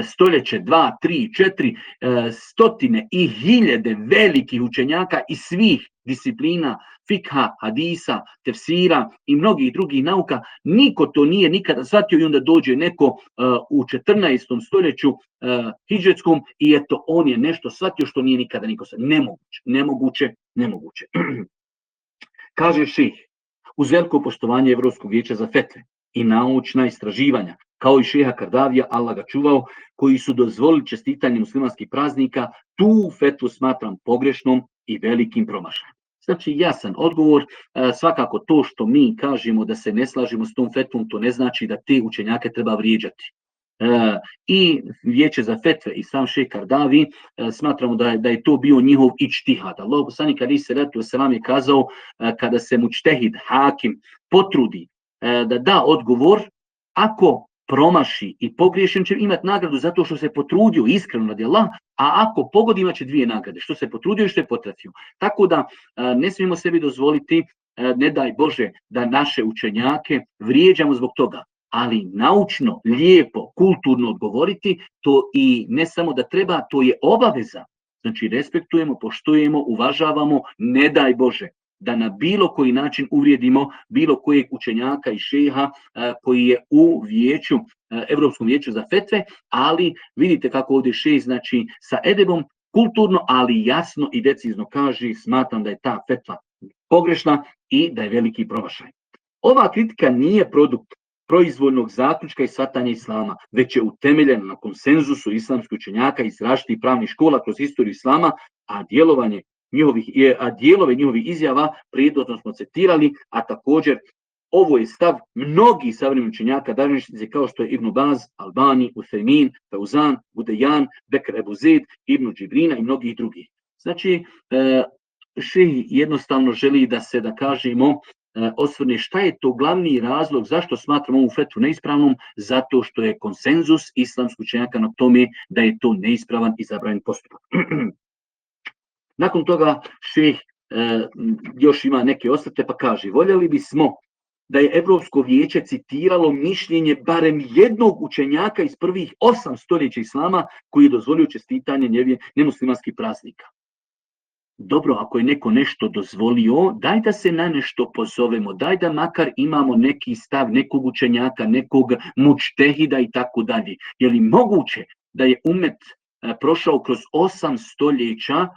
stoljeće, 2, 3, 4, stotine i hiljade velikih učenjaka iz svih disciplina, fikha, hadisa, tefsira i mnogih drugih nauka, niko to nije nikada shvatio i onda dođe neko u 14. stoljeću hidžetskom i eto, on je nešto shvatio što nije nikada niko shvatio. Nemoguće. Kaže šejh, uz veliko poštovanje Evropskog vijeća za fetve i naučna istraživanja, kao i šeha Kardavija, Allah ga čuvao, koji su dozvolili čestitanje muslimanskih praznika, tu fetvu smatram pogrešnom i velikim promašajem. Znači, jasan odgovor, svakako to što mi kažemo da se ne slažemo s tom fetvom, to ne znači da te učenjake treba vrijeđati. I vijeće za fetve i sam šejh Kardavi smatramo da je to bio njihov ičtihad. Allah poslanik alejhi selatu vesselam je kazao, kada se mučtehid, hakim potrudi da da odgovor, ako promaši i pogriješen će imati nagradu zato što se potrudio iskreno radi Allah, a ako pogodi imat će 2 nagrade, što se potrudio i što je potrafio. Tako da ne smijemo sebi dozvoliti, ne daj Bože, da naše učenjake vrijeđamo zbog toga, ali naučno, lijepo, kulturno odgovoriti, to i ne samo da treba, to je obaveza. Znači, respektujemo, poštujemo, uvažavamo, ne daj Bože da na bilo koji način uvrijedimo bilo kojeg učenjaka i šeha koji je u vijeću, Evropskom vijeću za fetve, ali vidite kako ovdje šejh, znači, sa edebom, kulturno, ali jasno i decizno kaže, smatram da je ta fetva pogrešna i da je veliki promašaj. Ova kritika nije produkt proizvoljnog zaključka i shvatanja islama, već je utemeljena na konsenzusu islamskih učenjaka iz različitih pravnih škola kroz istoriju islama, a djelovanje a dijelove njihovih izjava prijedlozno smo citirali, a također ovo je stav mnogih savremenih učenjaka današnjice kao što je Ibn Baz, Albani, Uthejmin, Fauzan, Budejan, Bekr Ebu Zeid, Ibn Džibrina i mnogih drugih. Znači, šejh jednostavno želi da se, da kažemo, osvrne šta je to glavni razlog zašto smatramo ovu fetvu neispravnom, zato što je konsenzus islamskih učenjaka na tome da je to neispravan i zabranjen postupak. Nakon toga šejh još ima neke osvrte pa kaže: voljeli bismo da je Evropsko vijeće citiralo mišljenje barem jednog učenjaka iz prvih 8 stoljeća islama koji je dozvolio čestitanje nemuslimanskih praznika. Dobro, ako je neko nešto dozvolio, daj da se na nešto pozovemo, daj da makar imamo neki stav nekog učenjaka, nekog mučtehida i tako dalje. Je li moguće da je umet prošao kroz 8 stoljeća,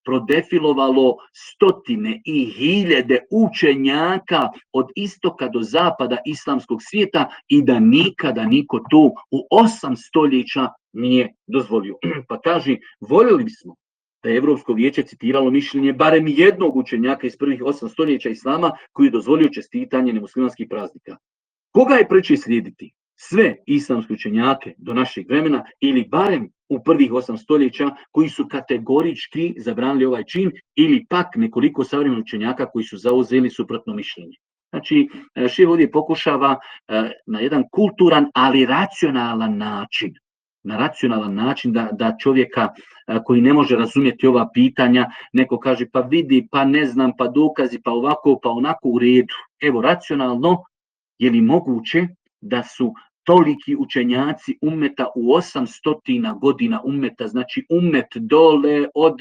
prodefilovalo stotine i hiljade učenjaka od istoka do zapada islamskog svijeta i da nikada niko to u 8 stoljeća nije dozvolio? Pa kaže, voljeli bismo da je Evropsko vijeće citiralo mišljenje barem jednog učenjaka iz prvih 8 stoljeća islama koji je dozvolio čestitanje nemuslimanskih praznika. Koga je preče slijediti? Sve islamske učenjake do našeg vremena ili barem u prvih 8 stoljeća koji su kategorički zabranili ovaj čin ili pak nekoliko savremenih učenjaka koji su zauzeli suprotno mišljenje. Znači, šejh ovdje pokušava na jedan kulturan, ali racionalan način da čovjeka koji ne može razumjeti ova pitanja, neko kaže pa vidi, pa ne znam, pa dokazi, pa ovako, pa onako, u redu. Evo, racionalno, je li moguće da su toliki učenjaci ummeta u 800 godina ummeta, znači ummet dole od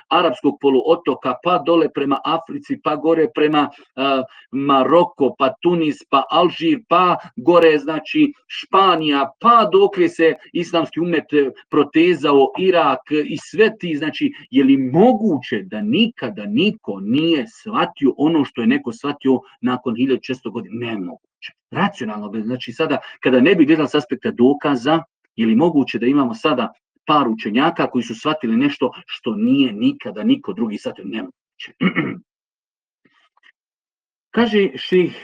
arapskog poluotoka, pa dole prema Africi, pa gore prema Maroko, pa Tunis, pa Alžir, pa gore znači Španija, pa dokle se islamski ummet protezao, Irak i sve ti, znači je li moguće da nikada niko nije shvatio ono što je neko shvatio nakon 1600 godina? Nemoguće. Racionalno, znači sada kada ne bi gledali s aspekta dokaza, je li moguće da imamo sada par učenjaka koji su shvatili nešto što nije nikada niko drugi shvatio? Nemoguće. Kaže šejh,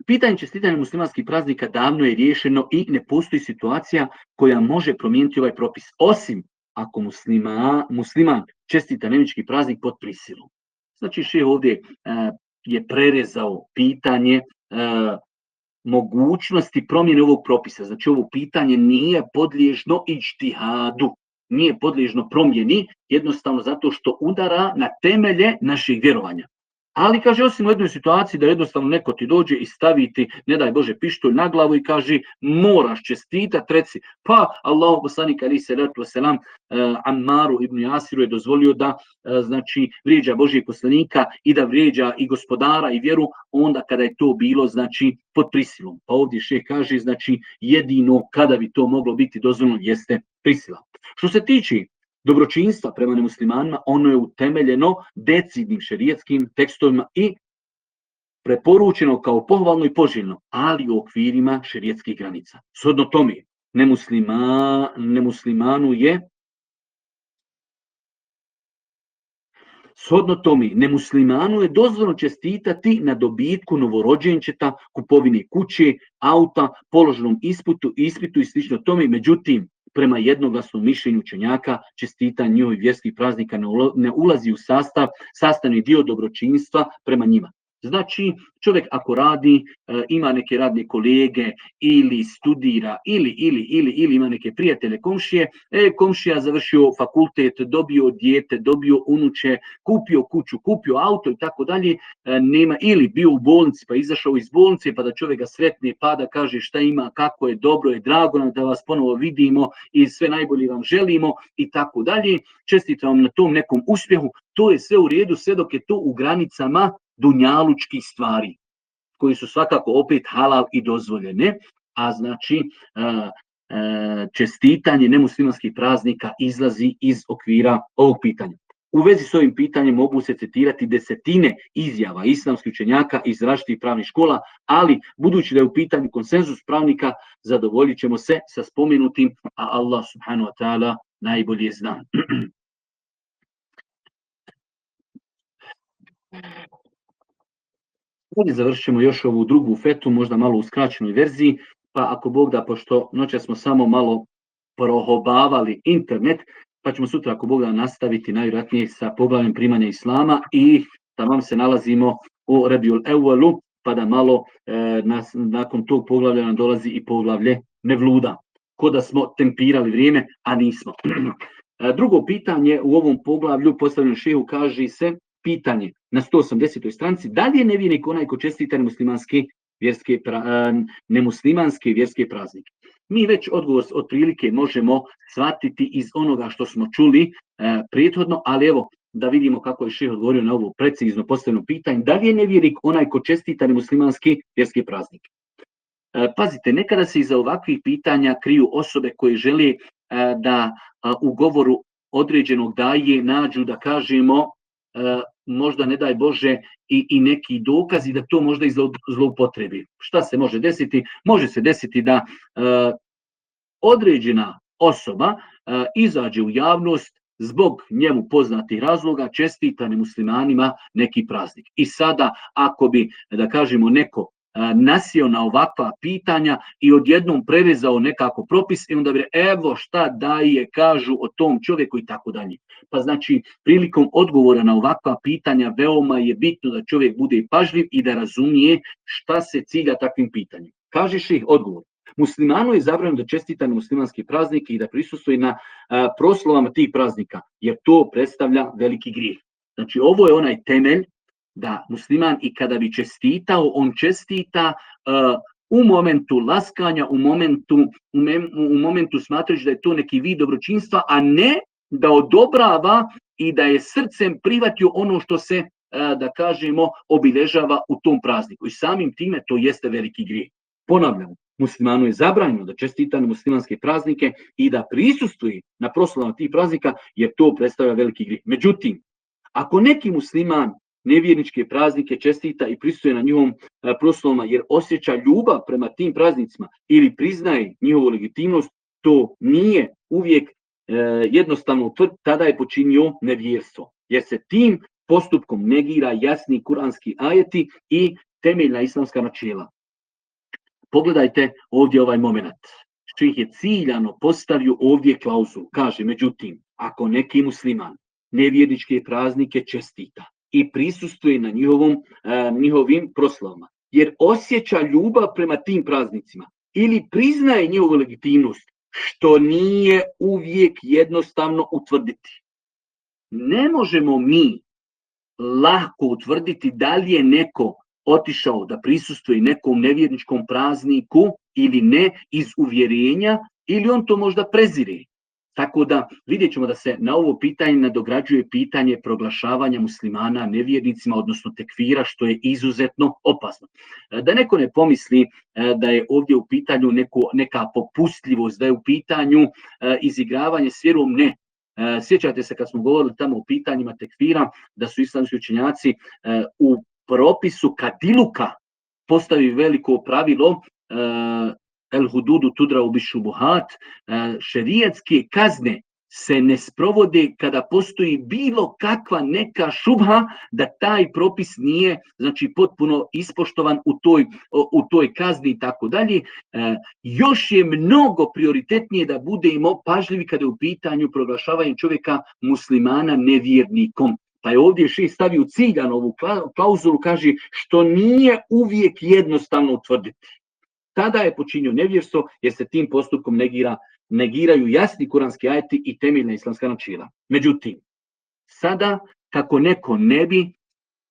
pitanje čestitanja muslimanskih praznika davno je riješeno i ne postoji situacija koja može promijeniti ovaj propis, osim ako musliman čestita nevjernički praznik pod prisilom. Znači šejh ovdje je prerezao pitanje mogućnosti promjene ovog propisa. Znači ovo pitanje nije podliježno ijtihadu, nije podliježno promjeni, jednostavno zato što udara na temelje naših vjerovanja. Ali kaže, osim u jednoj situaciji da jednostavno neko ti dođe i stavi ti, ne daj Bože, pištolj na glavu i kaže moraš čestitati, reci, pa Allahu poslanik alejhi selatu vesselam Ammaru ibn Jasiru je dozvolio da znači vrijeđa Božjeg poslanika i da vrijeđa i gospodara i vjeru onda kada je to bilo znači pod prisilom. Pa ovdje šejh kaže, znači jedino kada bi to moglo biti dozvoljeno jeste prisila. Što se tiče dobročinstva prema nemuslimanima, ono je utemeljeno decidnim šerijetskim tekstovima i preporučeno kao pohvalno i poželjno, ali u okvirima šerijetskih granica. Shodno tome, nemuslimanu je dozvoljeno čestitati na dobitku novorođenčeta, kupovini kuće, auta, položenom ispitu i slično tome. Međutim, prema jednoglasnom mišljenju učenjaka, čestitanje njihovih vjerskih praznika ne ulazi u sastavni dio dobročinstva prema njima. Znači, čovjek ako radi, ima neke radne kolege ili studira ili ima neke prijatelje, komšije, komšija završio fakultet, dobio dijete, dobio unuče, kupio kuću, kupio auto i tako dalje, nema, ili bio u bolnici pa izašao iz bolnice pa da čovjek ga sretne pa da kaže šta ima, kako je, dobro je, drago nam da vas ponovo vidimo i sve najbolje vam želimo i tako dalje. Čestitam vam na tom nekom uspjehu, to je sve u redu sve dok je to u granicama dunjalučkih stvari, koji su svakako opet halal i dozvoljene, a znači čestitanje nemuslimanskih praznika izlazi iz okvira ovog pitanja. U vezi s ovim pitanjem mogu se citirati desetine izjava islamskih učenjaka iz različitih pravnih škola, ali budući da je u pitanju konsenzus pravnika, zadovoljit ćemo se sa spomenutim, a Allah subhanahu wa ta'ala najbolje zna. Ovdje završit ćemo još ovu drugu fetu, možda malo u skraćenoj verziji, pa ako Bog da, pošto noća smo samo malo prohobavali internet, pa ćemo sutra ako Bog da nastaviti najvjerojatnije sa poglavljem primanja Islama i tamo se nalazimo u Rabiul Evvelu, pa da malo nakon tog poglavlja nam dolazi i poglavlje Mevluda. Ko da smo tempirali vrijeme, a nismo. Drugo pitanje u ovom poglavlju postavljeno šehu kaže se pitanje na 180. stranici, da li je nevjernik onaj ko čestita nemuslimanske vjerske praznike? Mi već odgovor otprilike možemo shvatiti iz onoga što smo čuli prethodno, ali evo da vidimo kako je šejh odgovorio na ovo precizno postavljeno pitanje, da li je nevjernik onaj ko čestita nemuslimanske vjerske praznike? Pazite, nekada se iza ovakvih pitanja kriju osobe koje žele da u govoru određenog daje nađu, da kažemo, možda ne daj Bože i neki dokazi da to možda i zloupotrebi. Šta se može desiti? Može se desiti da određena osoba izađe u javnost zbog njemu poznatih razloga, čestita nemuslimanima neki praznik. I sada ako bi, da kažemo, neko nasio na ovakva pitanja i odjednom prerezao nekako propis i onda bi evo šta daje kažu o tom čovjeku i tako dalje. Pa znači prilikom odgovora na ovakva pitanja veoma je bitno da čovjek bude pažljiv i da razumije šta se cilja takvim pitanjem. Kažeš ih odgovor. Muslimanu je zabranjeno da čestita na muslimanske praznike i da prisustvuje na proslavama tih praznika, jer to predstavlja veliki grijeh. Znači ovo je onaj temelj da musliman i kada bi čestitao, on čestita u momentu laskanja, u momentu smatrajući da je to neki vid dobročinstva, a ne da odobrava i da je srcem prihvatio ono što se, da kažemo, obilježava u tom prazniku. I samim time to jeste veliki grijeh. Ponavljam, muslimanu je zabranjeno da čestita na muslimanske praznike i da prisustvuje na proslavama tih praznika, jer to predstavlja veliki grijeh. Međutim, ako neki musliman nevjerničke praznike čestita i prisustvuje na njihovom proslavama jer osjeća ljubav prema tim praznicima ili priznaje njihovu legitimnost, to nije uvijek jednostavno utvrditi, tada je počinio nevjerstvo. Jer se tim postupkom negira jasni kuranski ajeti i temeljna islamska načela. Pogledajte ovdje ovaj moment. Šejh je ciljano postavio ovdje klauzulu. Kaže, međutim, ako neki musliman nevjerničke praznike čestita i prisustvuje na njihovim proslavama, jer osjeća ljubav prema tim praznicima ili priznaje njihovu legitimnost, što nije uvijek jednostavno utvrditi. Ne možemo mi lako utvrditi da li je neko otišao da prisustvuje nekom nevjerničkom prazniku ili ne iz uvjerenja, ili on to možda prezire. Tako da vidjet ćemo da se na ovo pitanje nadograđuje pitanje proglašavanja muslimana nevjernicima, odnosno tekfira, što je izuzetno opasno. Da neko ne pomisli da je ovdje u pitanju neka popustljivost, da je u pitanju izigravanje s vjerom, ne. Sjećate se kad smo govorili tamo o pitanjima tekfira, da su islamski učenjaci u propisu kadiluka postavi veliko pravilo el hududu tudrau bi šubuhat, šerijatske kazne se ne sprovode kada postoji bilo kakva neka šubha da taj propis nije, znači, potpuno ispoštovan u toj kazni i tako dalje. Još je mnogo prioritetnije da budemo pažljivi kada je u pitanju proglašavanja čovjeka muslimana nevjernikom. Pa je ovdje šejh stavio ciljano ovu klauzulu, kaže, što nije uvijek jednostavno utvrditi. Tada je počinio nevjerstvo jer se tim postupkom negiraju jasni kuranski ajeti i temeljna islamska načela. Međutim, sada kako neko ne bi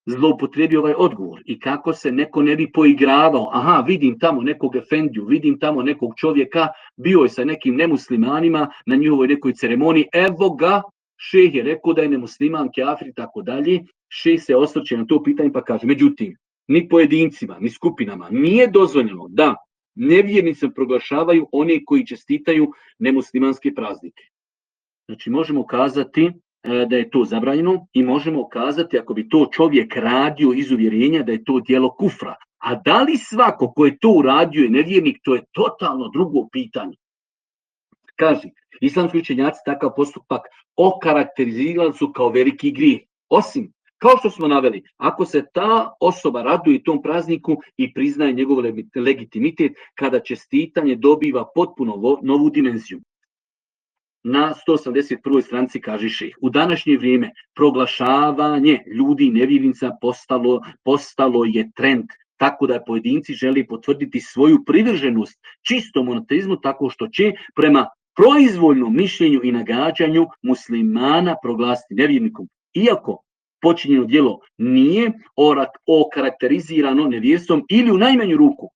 zloupotrebio ovaj odgovor i kako se neko ne bi poigravao, aha, vidim tamo nekog efendiju, vidim tamo nekog čovjeka, bio je sa nekim nemuslimanima na njihovoj nekoj ceremoniji, evo ga, šejh je rekao da je nemusliman, kafir i tako dalje. Šejh se osvrće na to pitanje pa kaže, međutim, ni pojedincima, ni skupinama nije dozvoljeno da nevjernice proglašavaju one koji čestitaju nemuslimanske praznike. Znači možemo kazati da je to zabranjeno i možemo kazati ako bi to čovjek radio iz uvjerenja da je to djelo kufra. A da li svako ko je to uradio je nevjernik, to je totalno drugo pitanje. Kaže, islamski učenjaci takav postupak okarakterizirali su kao veliki grijeh. Osim Kao što smo naveli, ako se ta osoba raduje tom prazniku i priznaje njegov legitimitet, kada čestitanje dobiva potpuno novu dimenziju. Na 181. stranici kaže šejh: u današnje vrijeme proglašavanje ljudi nevjernica postalo je trend, tako da pojedinci žele potvrditi svoju privrženost čistom monoteizmu tako što će prema proizvoljnom mišljenju i nagađanju muslimana proglasiti nevjernikom. Iako počinjeno djelo nije okarakterizirano nevjerstvom ili u najmanju ruku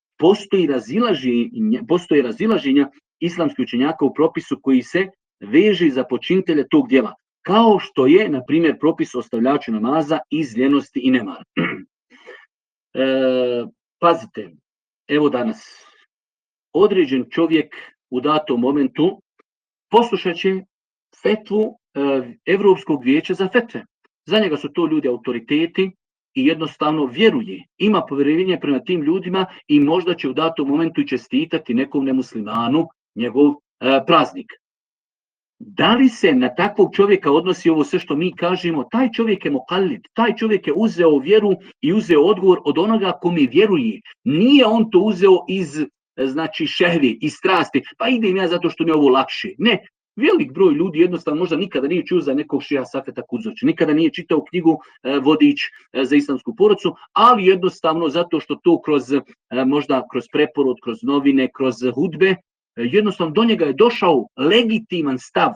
postoji razilaženja islamskih učenjaka u propisu koji se veže za počinitelja tog djela, kao što je, na primjer, propis o ostavljaču namaza iz ljenosti i nemara. Pazite, evo danas, određen čovjek u datom momentu poslušat će fetvu Europskog vijeća za fetve. Za njega su to ljudi autoriteti i jednostavno vjeruje, ima povjerenje prema tim ljudima i možda će u datom momentu i čestitati nekom nemuslimanu njegov praznik. Da li se na takvog čovjeka odnosi ovo sve što mi kažemo? Taj čovjek je muqallid, taj čovjek je uzeo vjeru i uzeo odgovor od onoga kome vjeruje. Nije on to uzeo iz šehvi, iz strasti, pa idem ja zato što mi je ovo lakše. Ne, velik broj ljudi jednostavno možda nikada nije čuo za nekog šeha Safeta Kudzovića, nikada nije čitao knjigu Vodič za islamsku porodcu, ali jednostavno zato što to možda kroz preporod, kroz novine, kroz hudbe, jednostavno do njega je došao legitiman stav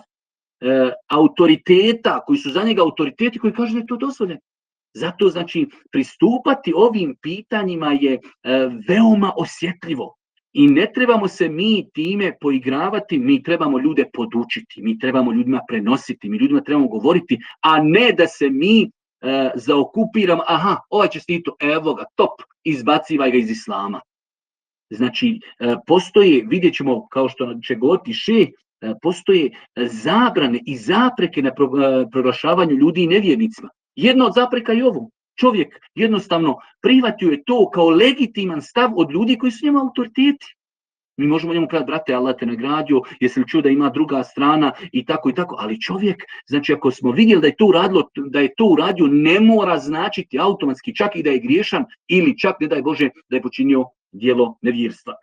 autoriteta, koji su za njega autoriteti, koji kažu da je to dozvoljeno. Zato pristupati ovim pitanjima je veoma osjetljivo. I ne trebamo se mi time poigravati, mi trebamo ljude podučiti, mi trebamo ljudima prenositi, mi ljudima trebamo govoriti, a ne da se mi zaokupiramo, aha, ovaj čestito, evo ga, top, izbacivaj ga iz islama. Postoje, vidjet ćemo, kao što će govoriti šejh, postoje zabrane i zapreke na proglašavanju ljudi nevjernicima. Jedna od zapreka je ovo. Čovjek jednostavno prihvatio je to kao legitiman stav od ljudi koji su njemu autoriteti. Mi možemo njemu kazati, brate, Allah te nagradio, jesi li čuo da ima druga strana i tako, ali čovjek, ako smo vidjeli da je to uradio, ne mora značiti automatski čak i da je griješan ili čak, ne daj Bože, da je počinio djelo nevjerstva.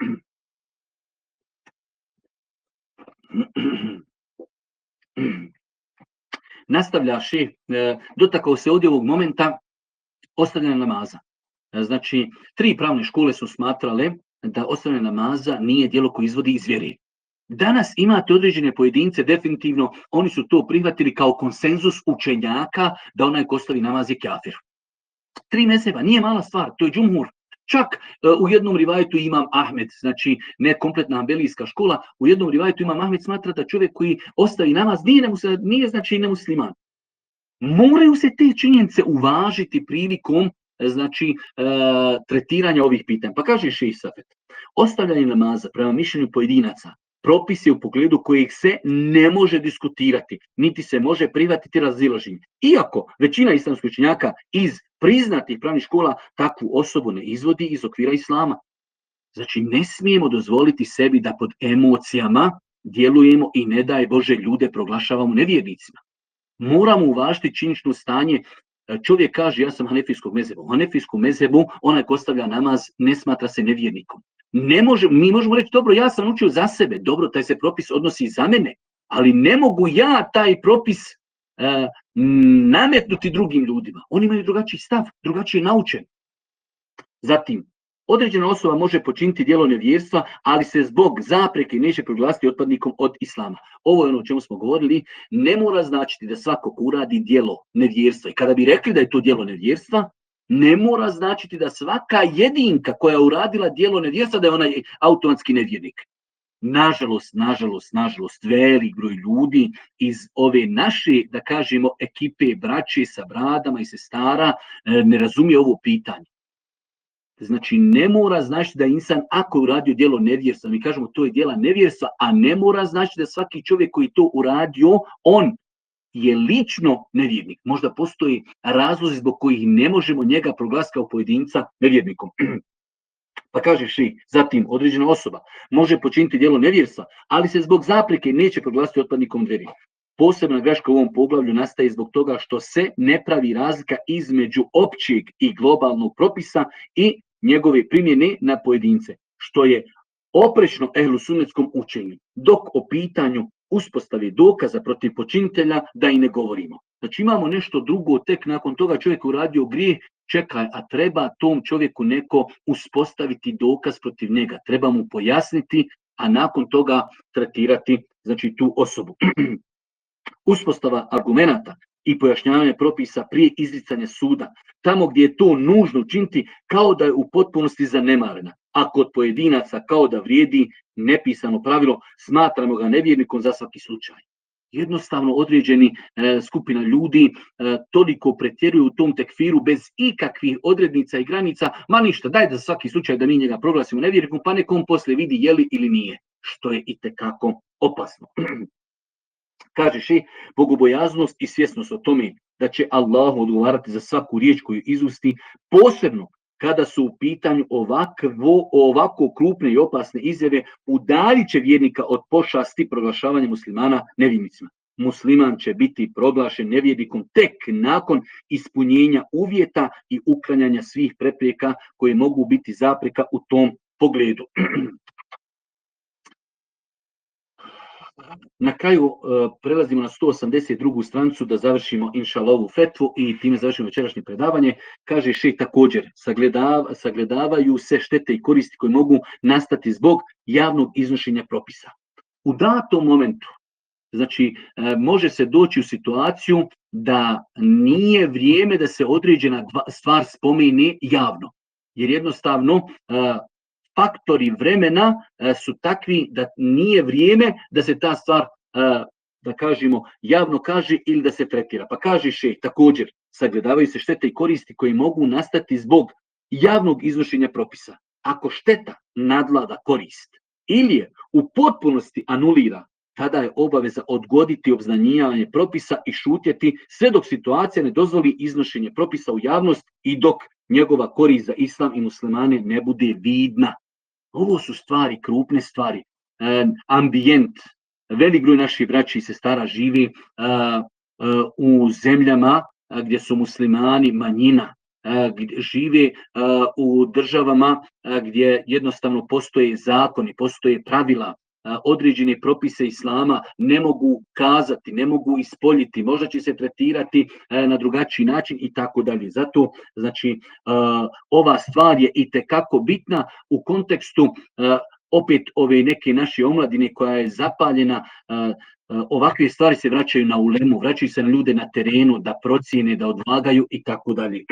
Nastavlja šejh, dotakao se ovdje ovog momenta ostavljanja namaza. 3 pravne škole su smatrale da ostavljanje namaza nije djelo koje izvodi iz vjere. Danas imate određene pojedince, definitivno, oni su to prihvatili kao konsenzus učenjaka da onaj ko ostavi namaz je kafir. 3 mezheba, nije mala stvar, to je džumhur. Čak u jednom rivajetu imam Ahmed, ne kompletna hanbelijska škola, u jednom rivajetu imam Ahmed smatra da čovjek koji ostavi namaz nije nemusliman. Moraju se te činjenice uvažiti prilikom tretiranja ovih pitanja. Pa kaže šejh Safet, ostavljanje namaza prema mišljenju pojedinaca propis je u pogledu kojeg se ne može diskutirati, niti se može prihvatiti razilaženje. Iako većina islamskih učenjaka iz priznatih pravnih škola takvu osobu ne izvodi iz okvira islama. Ne smijemo dozvoliti sebi da pod emocijama djelujemo i ne daj Bože ljude proglašavamo nevjernicima. Moramo uvažiti činjenično stanje. Čovjek kaže, ja sam hanefijskog mezhebu. U hanefijskom mezhebu onaj ko ostavlja namaz ne smatra se nevjernikom. Mi možemo reći, dobro, ja sam učio za sebe, dobro, taj se propis odnosi i za mene, ali ne mogu ja taj propis nametnuti drugim ljudima. Oni imaju drugačiji stav, drugačije naučen. Zatim, određena osoba može počiniti djelo nevjerstva, ali se zbog zapreke neće proglasiti otpadnikom od islama. Ovo je ono o čemu smo govorili, ne mora značiti da svako uradi djelo nevjerstva. I kada bi rekli da je to djelo nevjerstva, ne mora značiti da svaka jedinka koja je uradila djelo nevjerstva da je ona automatski nevjernik. Nažalost, velik broj ljudi iz ove naše, da kažemo, ekipe braće sa bradama i sestara ne razumije ovo pitanje. Ne mora značiti da insan ako je uradio djelo nevjerstva, mi kažemo to je djela nevjerstva, a ne mora značiti da svaki čovjek koji to uradio, on je lično nevjernik. Možda postoji razlozi zbog kojih ne možemo njega proglasiti kao pojedinca nevjernikom. Pa kaže šejh, zatim određena osoba može počiniti djelo nevjerstva, ali se zbog zapreke neće proglasiti otpadnikom vjeri. Posebna greška u ovom poglavlju nastaje zbog toga što se ne pravi razlika između općeg i globalnog propisa i njegove primjene na pojedince, što je oprečno ehlu sunnetskom učenju, dok o pitanju uspostave dokaza protiv počinitelja da i ne govorimo. Znači imamo nešto drugo, tek nakon toga čovjek uradio grijeh, čekaj, a treba tom čovjeku neko uspostaviti dokaz protiv njega, treba mu pojasniti, a nakon toga tretirati, znači, tu osobu. Uspostava argumenata i pojašnjavanje propisa prije izricanja suda, tamo gdje je to nužno učiniti, kao da je u potpunosti zanemarena, a kod pojedinaca kao da vrijedi nepisano pravilo, smatramo ga nevjernikom za svaki slučaj. Jednostavno određeni skupina ljudi toliko pretjeruju u tom tekfiru bez ikakvih odrednica i granica, ma ništa, daj da za svaki slučaj da mi njega proglasimo nevjernikom, pa nekom poslije vidi je li ili nije, što je itekako opasno. Kaže šejh, bogobojaznost i svjesnost o tome da će Allah odgovarati za svaku riječ koju izusti, posebno kada su u pitanju ovako krupne i opasne izjave, udaljit će vjernika od pošasti proglašavanja muslimana nevjernicima. Musliman će biti proglašen nevjernikom tek nakon ispunjenja uvjeta i uklanjanja svih prepreka koje mogu biti zapreka u tom pogledu. Na kraju prelazimo na 182. stranicu da završimo inšallah ovu fetvu i time završimo večerašnje predavanje. Kaže šejh također, sagledavaju se štete i koristi koje mogu nastati zbog javnog iznošenja propisa. U datom momentu, znači, može se doći u situaciju da nije vrijeme da se određena stvar spomene javno, jer jednostavno faktori vremena su takvi da nije vrijeme da se ta stvar, da kažemo, javno kaže ili da se tretira. Pa kaže šejh također, sagledavaju se štete i koristi koje mogu nastati zbog javnog iznošenja propisa. Ako šteta nadvlada korist ili je u potpunosti anulira, tada je obaveza odgoditi obznanjivanje propisa i šutjeti sve dok situacija ne dozvoli iznošenje propisa u javnost i dok njegova korist za islam i muslimane ne bude vidna. Ovo su stvari, krupne stvari. Ambijent, velik broj naših braći i sestara živi u zemljama gdje su muslimani manjina, žive u državama gdje jednostavno postoje zakoni, postoje pravila, određene propise islama ne mogu kazati, ne mogu ispoljiti, možda će se tretirati na drugačiji način i tako dalje. Zato, znači, ova stvar je itekako bitna u kontekstu opet ove neke naše omladine koja je zapaljena. Ovakve stvari se vraćaju na ulemu, vraćaju se na ljude na terenu da procijene, da odvagaju i tako dalje.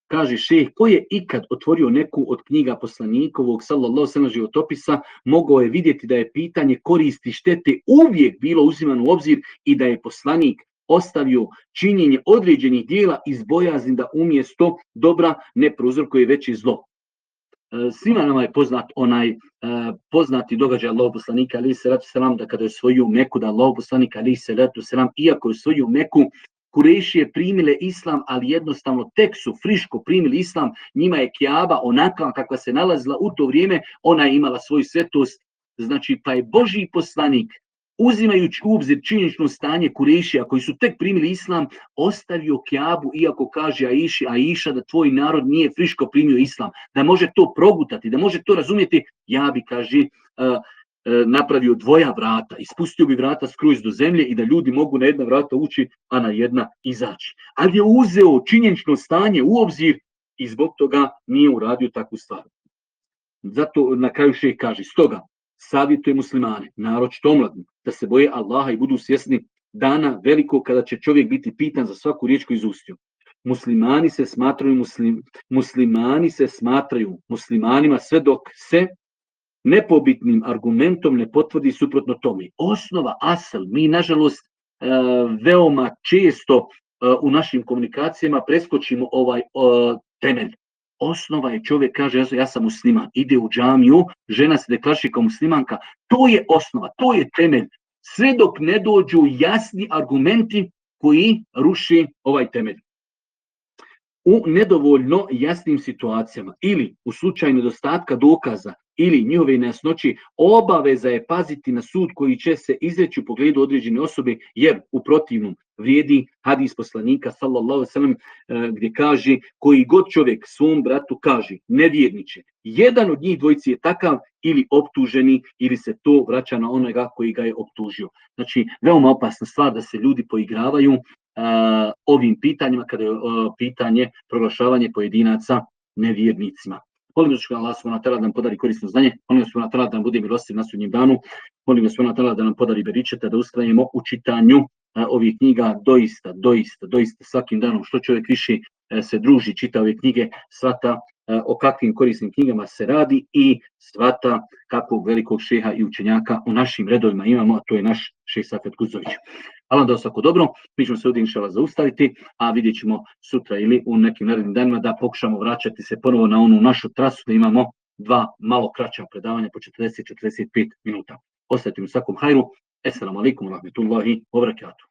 Kaže šejh, ko je ikad otvorio neku od knjiga poslanikovog sallallahu alejhi ve sellem životopisa, mogao je vidjeti da je pitanje koristi i štete uvijek bilo uzimano u obzir i da je poslanik ostavio činjenje određenih dijela iz bojazni da umjesto dobra ne prouzrokuje veće zlo. Svima nama je poznat onaj poznati događaj Allahov poslanika alejhi selatu selam, da kada je osvojio Meku, da Allahov poslanik alejhi selatu selam, iako je osvojio Meku, Kurešije primile islam, ali jednostavno tek su friško primili islam, njima je Kjaba onakva kakva se nalazila u to vrijeme, ona je imala svoju svetost, znači pa je Božji poslanik, uzimajući u obzir činjenično stanje Kurešija koji su tek primili islam, ostavio Kjabu, iako kaže Aisha da tvoj narod nije friško primio islam, da može to progutati, da može to razumjeti, ja bi, kaže, napravio dvoja vrata, ispustio bi vrata skroz do zemlje i da ljudi mogu na jedna vrata ući, a na jedna izaći. Ali je uzeo činjenično stanje u obzir i zbog toga nije uradio takvu stvar. Zato na kraju šejh kaže, stoga savjetuje muslimane, naročito omladine, da se boje Allaha i budu svjesni dana velikog kada će čovjek biti pitan za svaku riječ koju izustio. Muslimani se smatraju muslimanima sve dok se nepobitnim argumentom ne potvrdi suprotno tome. Osnova, asal, mi nažalost veoma često u našim komunikacijama preskočimo ovaj temelj. Osnova je, čovjek kaže, ja sam musliman, ide u džamiju, žena se deklariše kao muslimanka, to je osnova, to je temelj. Sve dok ne dođu jasni argumenti koji ruši ovaj temelj. U nedovoljno jasnim situacijama ili u slučaju nedostatka dokaza ili njihove nejasnoće, obaveza je paziti na sud koji će se izreći u pogledu određene osobe, jer u protivnom vrijedi hadis poslanika sallallahu alejhi ve sellem gdje kaže: koji god čovjek svom bratu kaže nevjerniče, jedan od njih dvojici je takav ili optuženi, ili se to vraća na onoga koji ga je optužio. Znači, veoma opasna stvar da se ljudi poigravaju ovim pitanjima kada je pitanje proglašavanje pojedinaca nevjernicima. Molim Allah subhanahu wa ta'ala da nam podari korisno znanje, molim Allah subhanahu wa ta'ala da nam bude milostiv na sudnjem danu, molim Allah subhanahu wa ta'ala da nam podari beričeta, da ustrajemo u čitanju ovih knjiga doista svakim danom što čovjek više se druži, čita ove knjige, shvata o kakvim korisnim knjigama se radi i shvata kakvog velikog šeha i učenjaka u našim redovima imamo, a to je naš šejh Safet Kuzović. Allah da svako dobro, mi ćemo se ovdje inšala zaustaviti, a vidjet ćemo sutra ili u nekim narednim danima da pokušamo vraćati se ponovo na onu našu trasu, da imamo dva malo kraća predavanja po 40-45 minuta. Ostavite mi svakom hajru. Assalamu alaikum wa rahmetullahi wa barakatuh.